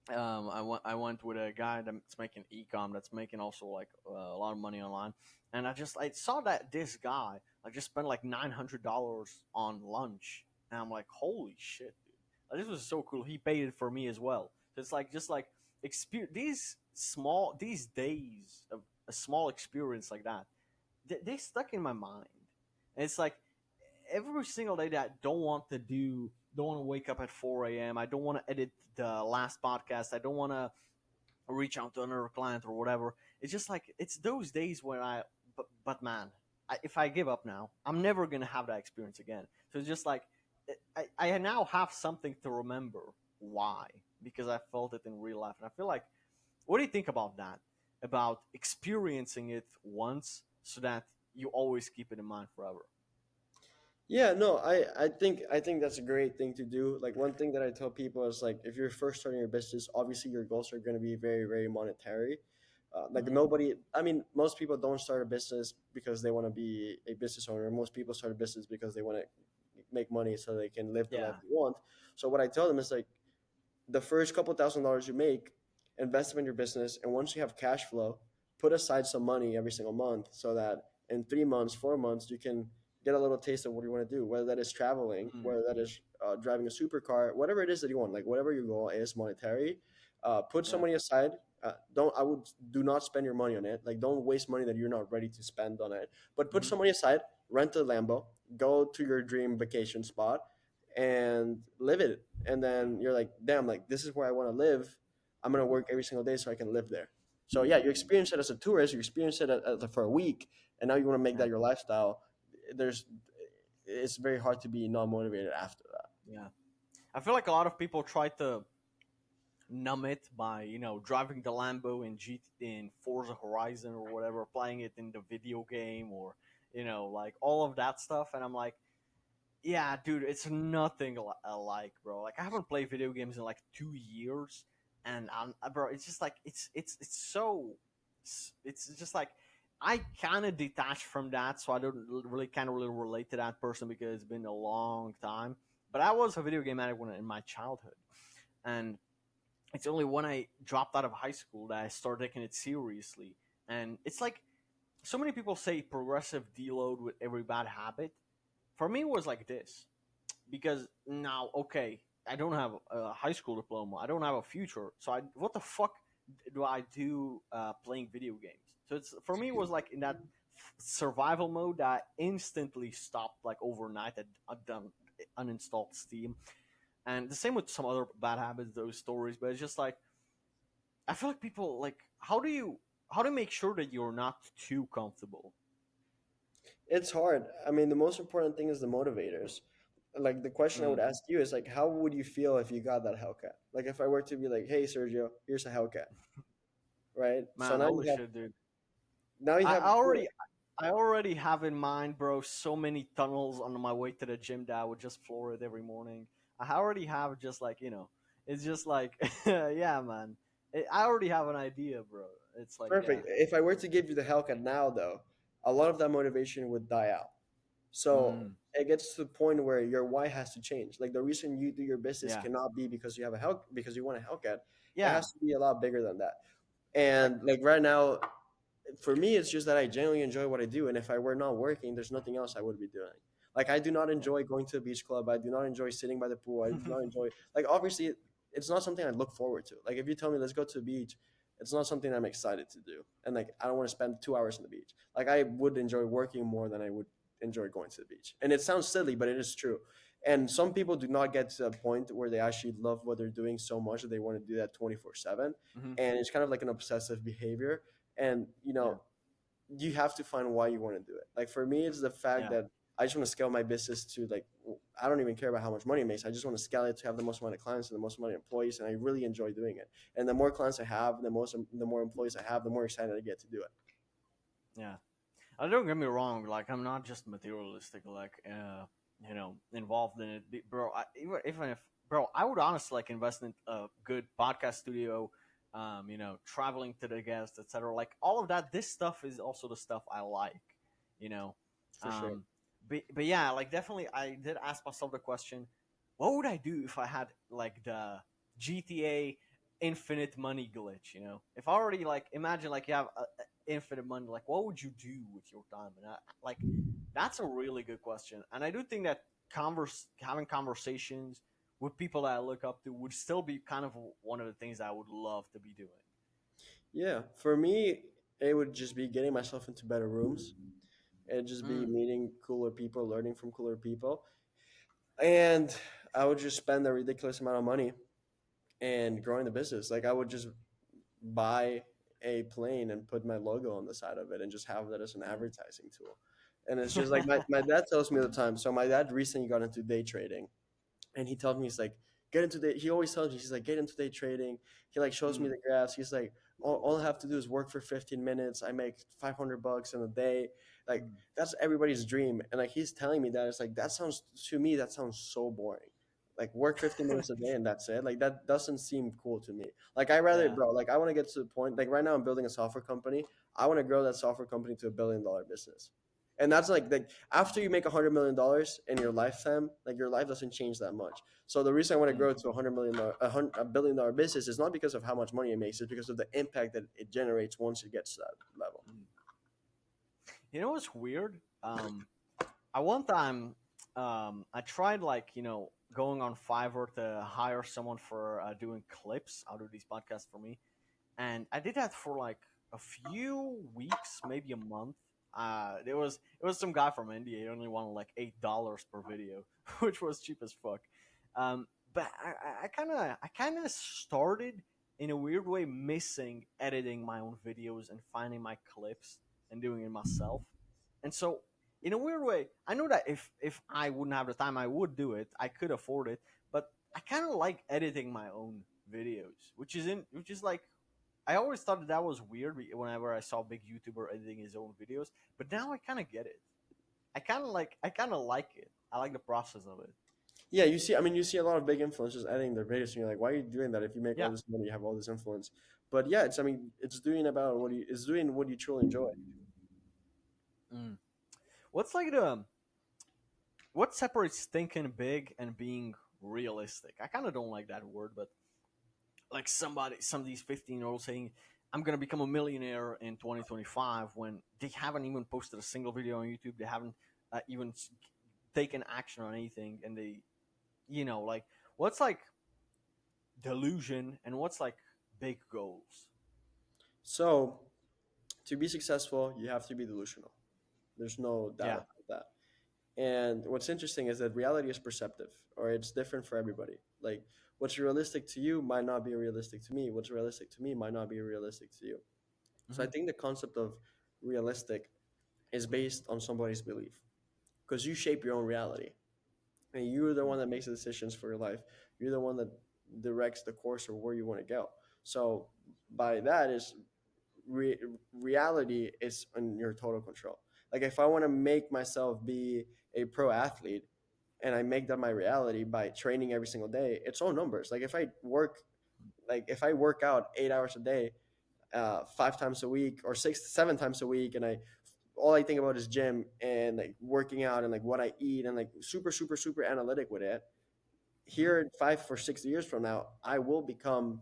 I went with a guy that's making ecom, that's making also like a lot of money online, and I saw that this guy like just spent like $900 on lunch, and I'm like, holy shit, dude! Like, this was so cool. He paid it for me as well. So it's like just like experience these days of a small experience like that. They stuck in my mind, and it's like every single day that I don't want to wake up at 4 a.m. I don't want to edit the last podcast. I don't want to reach out to another client or whatever. It's just like, it's those days when but man, if I give up now, I'm never going to have that experience again. So it's just like, I now have something to remember why, because I felt it in real life. And I feel like, what do you think about that? About experiencing it once so that you always keep it in mind forever. Yeah, no, I think that's a great thing to do. Like one thing that I tell people is like if you're first starting your business, obviously your goals are going to be very, very monetary. Like Hmm. nobody, I mean, most people don't start a business because they want to be a business owner. Most people start a business because they want to make money so they can live the life Yeah. they want. So what I tell them is like the first couple $1,000s you make, invest them in your business, and once you have cash flow, put aside some money every single month so that in 3 months, 4 months, you can get a little taste of what you want to do. Whether that is traveling, Mhm. whether that is driving a supercar, whatever it is that you want, like whatever your goal is monetary, put some Yeah. money aside. Don't I would do not spend your money on it. Like don't waste money that you're not ready to spend on it. But put Hmm. some money aside. Rent a Lambo. Go to your dream vacation spot and live it, and then you're like, damn, like this is where I want to live. I'm gonna work every single day so I can live there. So yeah, you experience it as a tourist, you experience it for a week, and now you want to make Yeah. that your lifestyle. There's It's very hard to be non-motivated after that. Yeah. I feel like a lot of people try to numb it by driving the Lambo in Forza Horizon or whatever, playing it in the video game, or like all of that stuff. And I'm like, yeah, dude, it's nothing alike, bro. Like I haven't played video games in like 2 years, and bro, it's just like it's so it's just like I kind of detached from that, so I don't really kind of really relate to that person because it's been a long time. But I was a video game addict in my childhood, and it's only when I dropped out of high school that I started taking it seriously. And it's like so many people say progressive deload with every bad habit. For me, it was like this, because now, okay, I don't have a high school diploma, I don't have a future, so what the fuck do I do playing video games? So it's for me, it was like in that survival mode that I instantly stopped like overnight. I done uninstalled Steam, and the same with some other bad habits, those stories. But it's just like I feel like people like, how do you make sure that you're not too comfortable? It's hard. I mean, the most important thing is the motivators. Like the question I would Mm. ask you is like, how would you feel if you got that Hellcat? Like if I were to be like, hey Sergio, here's a Hellcat, right? So Man, holy shit, dude. now you I have already I already have in mind, bro, so many tunnels on my way to the gym that I would just floor it every morning. I already have just like, it's just like, yeah, man. I already have an idea, bro. It's like, yeah, perfect. If I were to give you the Hellcat now, though, a lot of that motivation would die out. So mm, it gets to the point where your why has to change. Like the reason you do your business yeah, cannot be because you have a Hell because you want a Hellcat. It yeah, has to be a lot bigger than that. like, And like right now, for me, it's just that I genuinely enjoy what I do. And if I were not working, there's nothing else I would be doing. Like I do not yeah, enjoy going to a beach club. I do not enjoy sitting by the pool. I do not enjoy like obviously it's not something I look forward to. Like if you tell me let's go to the beach, it's not something I'm excited to do. And like I don't want to spend 2 hours on the beach. Like I would enjoy working more than I would enjoy going to the beach. And it sounds silly, but it is true. And some people do not get to a point where they actually love what they're doing so much that they want to do that 24/7. hmm, And it's kind of like an obsessive behavior. And yeah, you have to find why you want to do it. Like for me, it's the fact yeah, that I just want to scale my business to like I don't even care about how much money it makes. I just want to scale it to have the most amount of clients and the most amount of employees, and I really enjoy doing it. And the more clients I have, the more employees I have, the more excited I get to do it. yeah. Don't get me wrong. Like I'm not just materialistic. Like involved in it, bro. Even if bro, I would honestly like invest in a good podcast studio. Traveling to the guests, etc. Like all of that. This stuff is also the stuff I like. You know, For sure. um, but yeah, like definitely, I did ask myself the question: what would I do if I had like the GTA infinite money glitch? If I already like imagine like you have infinite money, like what would you do with your time? And like that's a really good question, and I do think that having conversations with people that I look up to would still be kind of one of the things I would love to be doing. Yeah, for me, it would just be getting myself into better rooms and just be Mm, meeting cooler people, learning from cooler people. And I would just spend a ridiculous amount of money and growing the business. Like I would just buy a plane and put my logo on the side of it and just have that as an mm. advertising tool. And it's just like my dad tells me all the time. So my dad recently got into day trading, and he tells me, he's like, get into day. He always tells me, he's like, get into day trading. He like shows me Mm, the graphs. He's like, all I have to do is work for 15 minutes. I make $500 in a day. Like mm, that's everybody's dream. And like he's telling me that, it's like that sounds, to me that sounds so boring. Like work 15 minutes a day and that's it. Like that doesn't seem cool to me. Like I rather, yeah. bro. Like I want to get to the point. Like right now, I'm building a software company. I want to grow that software company to $1 billion business. And that's like after you make $100 million in your lifetime, like your life doesn't change that much. So the reason I want to Mm, grow to $1 billion business is not because of how much money it makes, it's because of the impact that it generates once it gets to that level. mm. You know what's weird? I one time I tried like going on Fiverr to hire someone for doing clips out of these podcasts for me, and I did that for like a few weeks, maybe a month. It was some guy from India. He only wanted like $8 per video, which was cheap as fuck. But I kind of started in a weird way missing editing my own videos and finding my clips and doing it myself. And so, in a weird way, I know that if I wouldn't have the time, I would do it. I could afford it, but I kind of like editing my own videos, which is like I always thought that was weird whenever I saw big YouTuber editing his own videos, but now I kind of get it. I kind of like it. I like the process of it. Yeah, you see, I mean, you see a lot of big influencers editing their videos, and you're like, why are you doing that? If you make all Yeah. this money, you have all this influence. But yeah, it's, I mean, it's doing what you truly enjoy. Mm. What's like the what separates thinking big and being realistic? I kind of don't like that word, but like some of these 15-year-olds saying I'm gonna become a millionaire in 2025 when they haven't even posted a single video on YouTube. They haven't even taken action on anything, and they like what's like delusion and what's like big goals. So to be successful, you have to be delusional. There's no doubt Yeah. about that. And what's interesting is that reality is perceptive, or it's different for everybody. Like what's realistic to you might not be realistic to me. What's realistic to me might not be realistic to you. So I Hmm. think the concept of realistic is based on somebody's belief, because you shape your own reality, and you're the one that makes the decisions for your life. You're the one that directs the course of where you want to go. So by that is re- reality is in your total control. Like if I want to make myself be a pro athlete and I make that my reality by training every single day, it's all numbers. Like if I work out 8 hours a day, 5 times a week or 6 7 times a week, and I all I think about is gym and like working out and like what I eat and like super super super analytic with it, Hmm. here in 5 or 6 years from now, I will become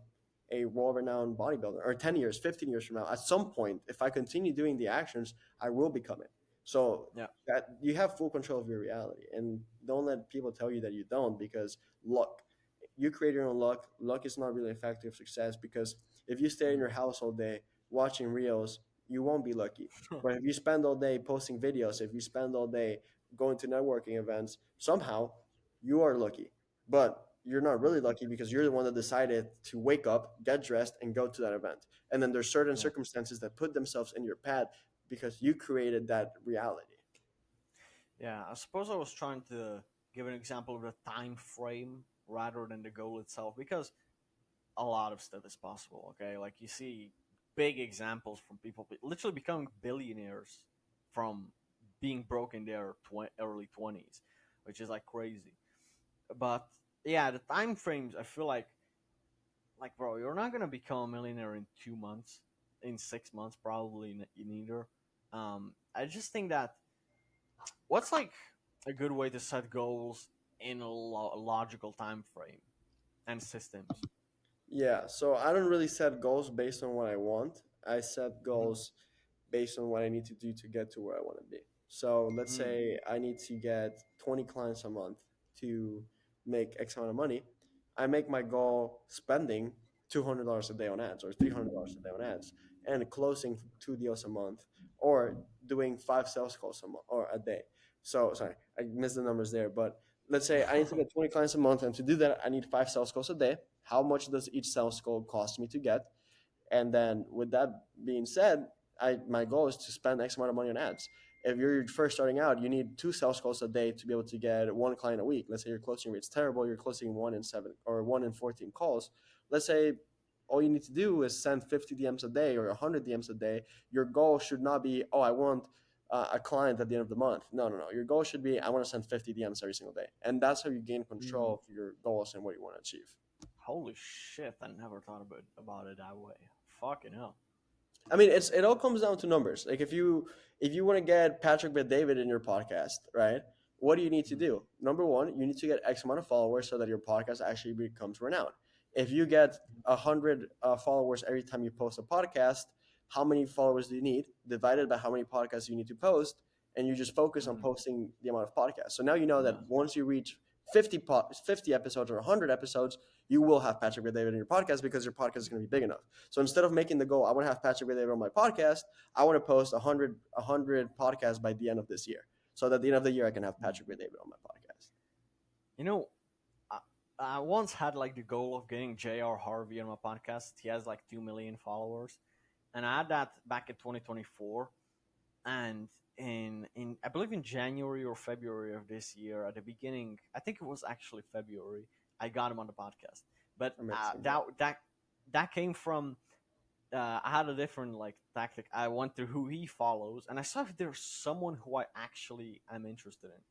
a world-renowned bodybuilder. Or 10 years, 15 years from now, at some point, if I continue doing the actions, I will become it. So Yeah. that you have full control of your reality, and don't let people tell you that you don't, because luck. You create your own luck. Luck is not really a factor of success, because if you stay in your house all day watching reels, you won't be lucky. But if you spend all day posting videos, if you spend all day going to networking events, somehow you are lucky, but you're not Mm. really lucky because you're the one that decided to wake up, get dressed, and go to that event. And then there's certain Yeah. circumstances that put themselves in your path because you created that reality. Yeah. I suppose I was trying to give an example of the time frame rather than the goal itself because a lot of stuff is possible. Okay, like you see big examples from people literally becoming billionaires from being broke in their early 20s, which is like crazy. But yeah, the time frames, I feel like bro, you're not gonna become a millionaire in 2 months, in 6 months, probably neither. I just think that what's like a good way to set goals in a logical time frame and systems. Yeah, so I don't really set goals based on what I want. I set Hmm. goals based on what I need to do to get to where I want to be. So let's Mm. say I need to get 20 clients a month to make X amount of money. I make my goal spending $200 a day on ads or $300 a day on ads and closing 2 deals a month or doing 5 sales calls a month or a day. So sorry, I missed the numbers there, but let's say I need to get 20 clients a month, and to do that, I need 5 sales calls a day. How much does each sales call cost me to get? And then, with that being said, my goal is to spend X amount of money on ads. If you're first starting out, you need 2 sales calls a day to be able to get one client a week. Let's say your closing rate's terrible, you're closing 1 in 7 or 1 in 14 calls. Let's say all you need to do is send 50 DMs a day or 100 DMs a day. Your goal should not be, oh, I want a client at the end of the month. No, no, no. Your goal should be, I want to send 50 DMs every single day. And that's how you gain control Mm. of your goals and what you want to achieve. Holy shit! I never thought about it that way. Fucking hell. I mean, it all comes down to numbers. Like if you want to get Patrick Bet David in your podcast, right? What do you need to Mm. do? Number one, you need to get X amount of followers so that your podcast actually becomes renowned. If you get 100 followers every time you post a podcast, how many followers do you need divided by how many podcasts you need to post, and you just focus on Mm. posting the amount of podcasts. So now you know that Yeah. once you reach 50 episodes or 100 episodes, you will have Patrick Bet David in your podcast because your podcast is going to be big enough. So instead of making the goal, I want to have Patrick David on my podcast, I want to post 100 podcasts by the end of this year. So that at the end of the year, I can have Mm. Patrick David on my podcast. You know, I, I once had like the goal of getting J.R. Harvey on my podcast. He has like 2 million followers, and I had that back in 2024. And in I believe in January or February of this year, at the beginning, I think it was actually February, I got him on the podcast. But Amazing. that came from I had a different like tactic. I went through who he follows, and I saw if there's someone who I actually am interested in.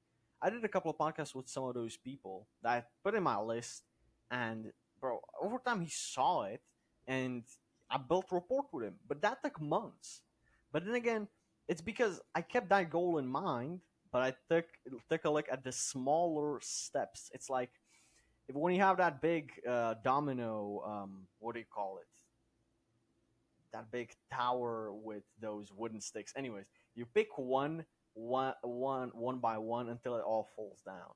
I did a couple of podcasts with some of those people that I put in my list, and bro, over time he saw it, and I built rapport with him. But that took months. But then again, it's because I kept that goal in mind, but I took a look at the smaller steps. It's like if when you have that big domino, what do you call it? That big tower with those wooden sticks. Anyways, you pick one by one until it all falls down.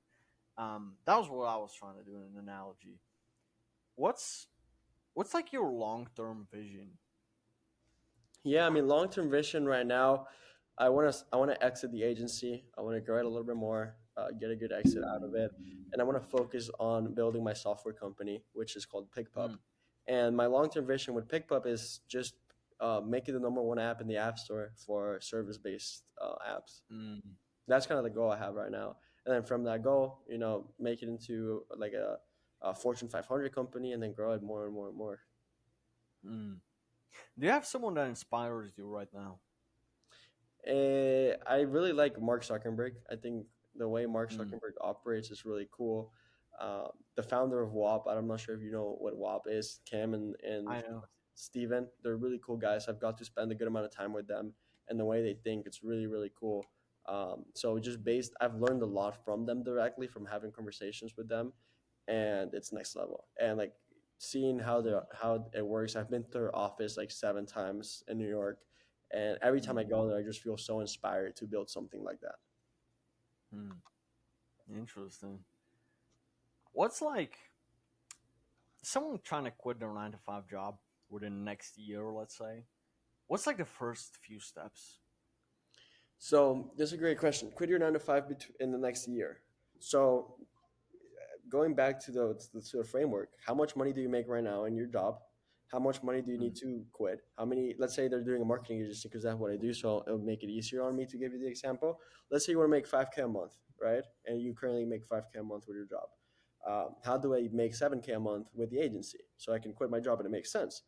That was what I was trying to do in an analogy. What's what's like your long term vision? Yeah, I mean, long term vision right now, I want to exit the agency. I want to grow it a little bit more, get a good exit out of it, and I want to focus on building my software company, which is called PickPup. Mm, And my long term vision with PickPup is just make it the number one app in the App Store for service based apps. mm, That's kind of the goal I have right now. And then from that goal, make it into like a Fortune 500 company, and then grow it more and more and more. mm. Do you have someone that inspires you right now? I really like Mark Zuckerberg. I think the way Mark Mm, Zuckerberg operates is really cool. The founder of WAP, I'm not sure if you know what WAP is, Cam and I know. Steven, they're really cool guys. I've got to spend a good amount of time with them, and the way they think, it's really, really cool. So just based, I've learned a lot from them directly from having conversations with them, and it's next level. And like seeing how it works, I've been to their office like 7 times in New York, and every time I Mm, go there, I just feel so inspired to build something like that. mm. Interesting. What's like someone trying to quit their 9 to 5 job within the next year, let's say? What's like the first few steps? So this is a great question. Quit your 9 to 5 in the next year. So going back to the framework, how much money do you make right now in your job? How much money do you need Mm, to quit? How many? Let's say they're doing a marketing agency because that's what I do. So it'll make it easier on me to give you the example. Let's say you want to make 5K a month, right? And you currently make 5K a month with your job. How do I make 7K a month with the agency so I can quit my job and it makes sense?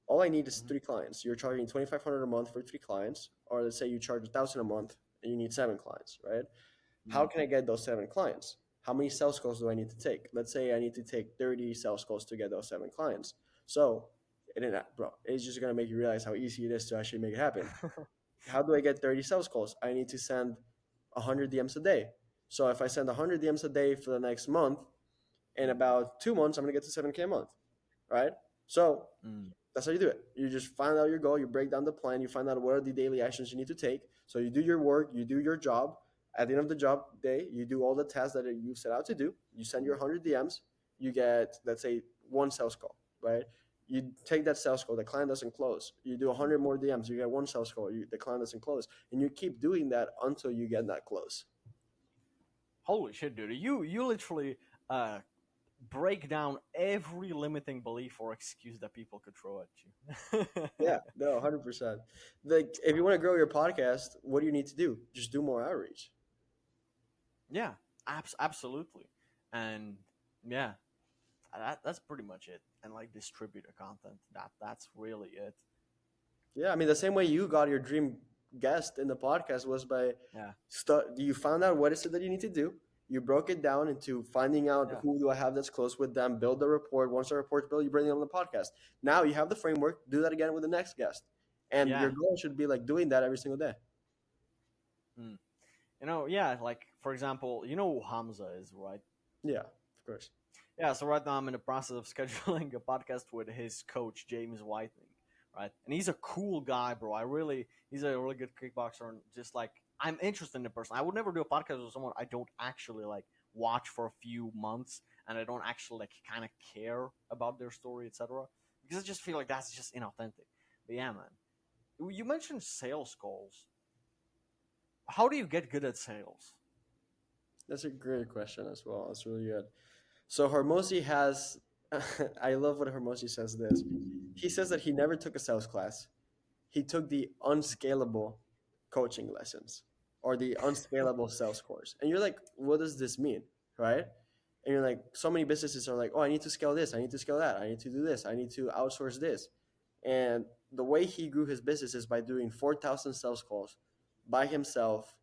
All I need is mhm, 3 clients. You're charging 2,500 a month for 3 clients. or let's say you charge 1,000 a month and you need 7 clients, right? How Mm. can I get those 7 clients? How many sales calls do I need to take? Let's say I need to take 30 sales calls to get those 7 clients. So, bro, it's just gonna make you realize how easy it is to actually make it happen. How do I get 30 sales calls? I need to send 100 DMs a day. So if I send 100 DMs a day for the next month, in about 2 months, I'm gonna get to 7K a month, right? So Mm. that's how you do it. You just find out your goal, you break down the plan, you find out what are the daily actions you need to take. So you do your work, you do your job. At the end of the job day, you do all the tasks that you set out to do. You send your 100 DMs, you get, let's say, one sales call, right? You take that sales call, the client doesn't close. You do 100 more DMs, you get one sales call, the client doesn't close. And you keep doing that until you get that close. Holy shit, dude! You literally uh, break down every limiting belief or excuse that people could throw at you. Yeah, no, 100%. Like, if you want to grow your podcast, what do you need to do? Just do more outreach. Yeah, absolutely, and yeah, that's pretty much it. And like distribute the content. That's really it. Yeah, I mean, the same way you got your dream guest in the podcast was by Yeah, you found out what is it that you need to do. You broke it down into finding out yeah, who do I have that's close with them, build the report. Once the report's built, you bring them on the podcast. Now you have the framework, do that again with the next guest. And your yeah. goal should be like doing that every single day. Mm. Yeah. Like for example, you know who Hamza is, right? Yeah, of course. Yeah, so right now I'm in the process of scheduling a podcast with his coach James Whitening, right? And he's a cool guy, bro. He's a really good kickboxer, and just like I'm interested in the person. I would never do a podcast with someone I don't actually like watch for a few months, and I don't actually like kind of care about their story, etc. Because I just feel like that's just inauthentic. But yeah, man, you mentioned sales calls. How do you get good at sales? That's a great question as well. That's really good. So Hormozy has, I love what Hormozy says this. He says that he never took a sales class. He took the unscalable coaching lessons or the unscalable sales course. And you're like, what does this mean? Right? And you're like, so many businesses are like, oh, I need to scale this. I need to scale that. I need to do this. I need to outsource this. And the way he grew his business is by doing 4,000 sales calls by himself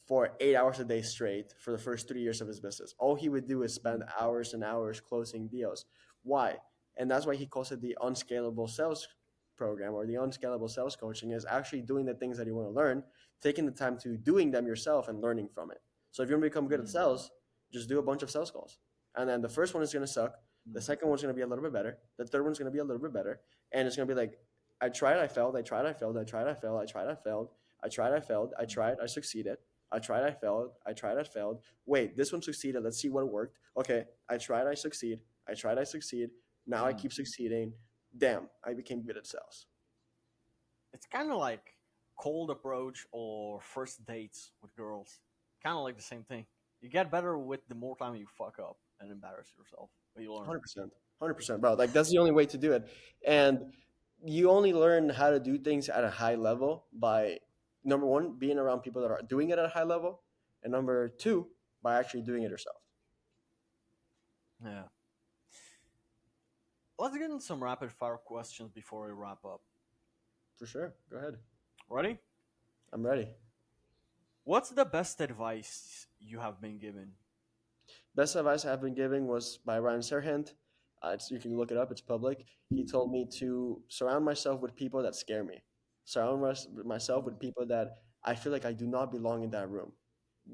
for 8 hours a day straight for the first 3 years of his business. All he would do is spend Mm, hours and hours closing deals. Why? And that's why he calls it the unscalable sales program or the unscalable sales coaching is actually doing the things that you want to learn, taking the time to doing them yourself and learning from it. So if you want to become good at mm, sales, just do a bunch of sales calls. And then the first one is going to suck. The mm, second one's going to be a little bit better. The third one's going to be a little bit better. And it's going to be like, I tried, I failed, I tried, I failed, I tried, I failed, I tried, I failed, I tried, I failed, I mm, tried, I succeeded. I tried, I failed. I tried, I failed. Wait, this one succeeded. Let's see what worked. Okay, I tried, I succeed. I tried, I succeed. Now I mm. keep succeeding. Damn, I became good at sales. It's kind of like cold approach or first dates with girls. Kind of like the same thing. You get better with the more time you fuck up and embarrass yourself, but you learn. 100%. 100%, bro. Like, that's the only way to do it. And you only learn how to do things at a high level by, number one, being around people that are doing it at a high level. And number two, by actually doing it yourself. Yeah. Let's get into some rapid fire questions before we wrap up. For sure. Go ahead. Ready? I'm ready. What's the best advice you have been given? Best advice I've been giving was by Ryan Serhant. You can look it up; it's public. He told me to surround myself with people that scare me. Myself Mm, with people that I feel like I do not belong in that room.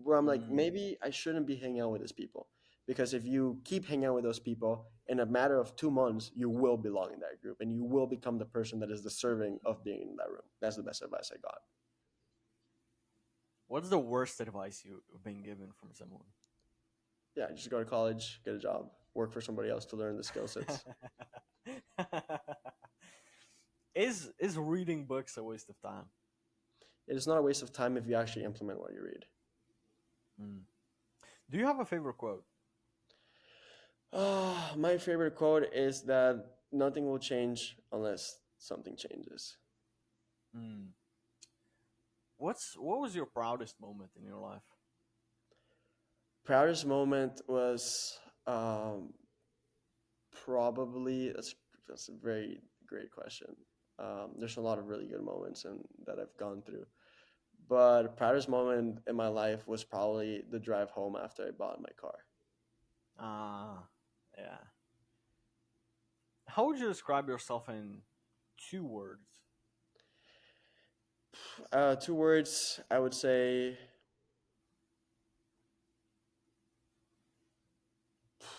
Where I'm like, mm, maybe I shouldn't be hanging out with these people, because if you keep hanging out with those people, in a matter of 2 months, you will belong in that group, and you will become the person that is deserving of being in that room. That's the best advice I got. What's the worst advice you've been given from someone? Yeah, just go to college, get a job, work for somebody else to learn the skill sets. Is reading books a waste of time? It is not a waste of time if you actually implement what you read. Mm. Do you have a favorite quote? My favorite quote is that nothing will change unless something changes. Mm. What was your proudest moment in your life? Proudest moment was probably that's a very great question. There's a lot of really good moments and that I've gone through. But proudest moment in my life was probably the drive home after I bought my car. Ah, yeah. How would you describe yourself in 2 words? Two words, I would say.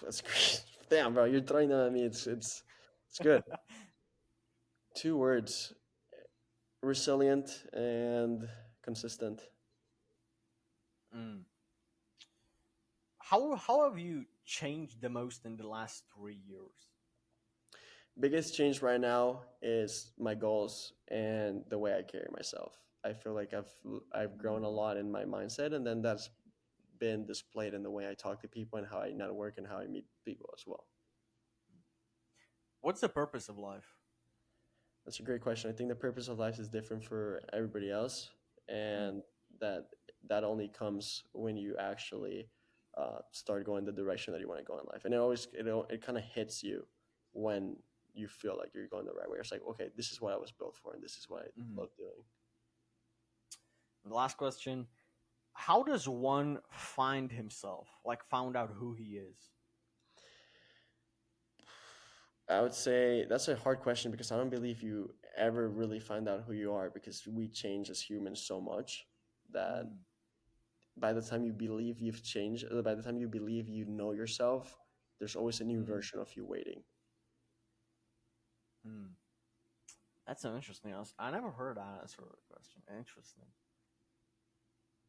That's great. Damn, bro, you're throwing that at me. It's good. Two words: resilient and consistent. Mm. How have you changed the most in the last 3 years? Biggest change right now is my goals and the way I carry myself. I feel like I've grown a lot in my mindset, and then that's been displayed in the way I talk to people and how I network and how I meet people as well. What's the purpose of life? That's a great question. I think the purpose of life is different for everybody else, Mm. and that that only comes when you actually start going the direction that you want to go in life. And it kind of hits you when you feel like you're going the right way. It's like, okay, this is what I was built for, and this is what I Mm. love doing. The last question: how does one find himself? Like, found out who he is? I would say that's a hard question because I don't believe you ever really find out who you are because we change as humans so much that Mm. by the time you believe you've changed, by the time you believe you know yourself, there's always a new Mm. version of you waiting. Mm. That's so interesting. I never heard that answer to the question. Interesting.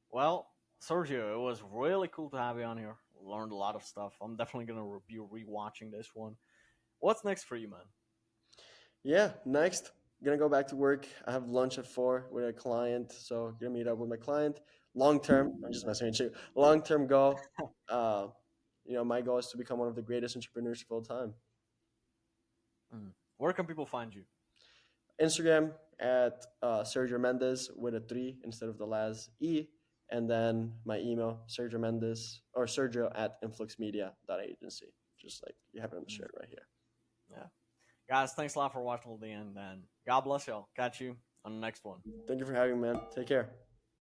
Well, Sergio, it was really cool to have you on here. Learned a lot of stuff. I'm definitely gonna be rewatching this one. What's next for you, man? Yeah, next, gonna go back to work. I have lunch at 4 with a client, so gonna meet up with my client. Long term, I'm just messing with you. Long term goal, uh, my goal is to become one of the greatest entrepreneurs of all time. Mm. Where can people find you? Instagram at Sergio Mendez with a 3 instead of the last E. And then my email, Sergio Mendez or Sergio at influxmedia.agency. Just like you have it on the Mm. shirt right here. Yeah. Guys, thanks a lot for watching till the end, and God bless y'all. Catch you on the next one. Thank you for having me, man. Take care.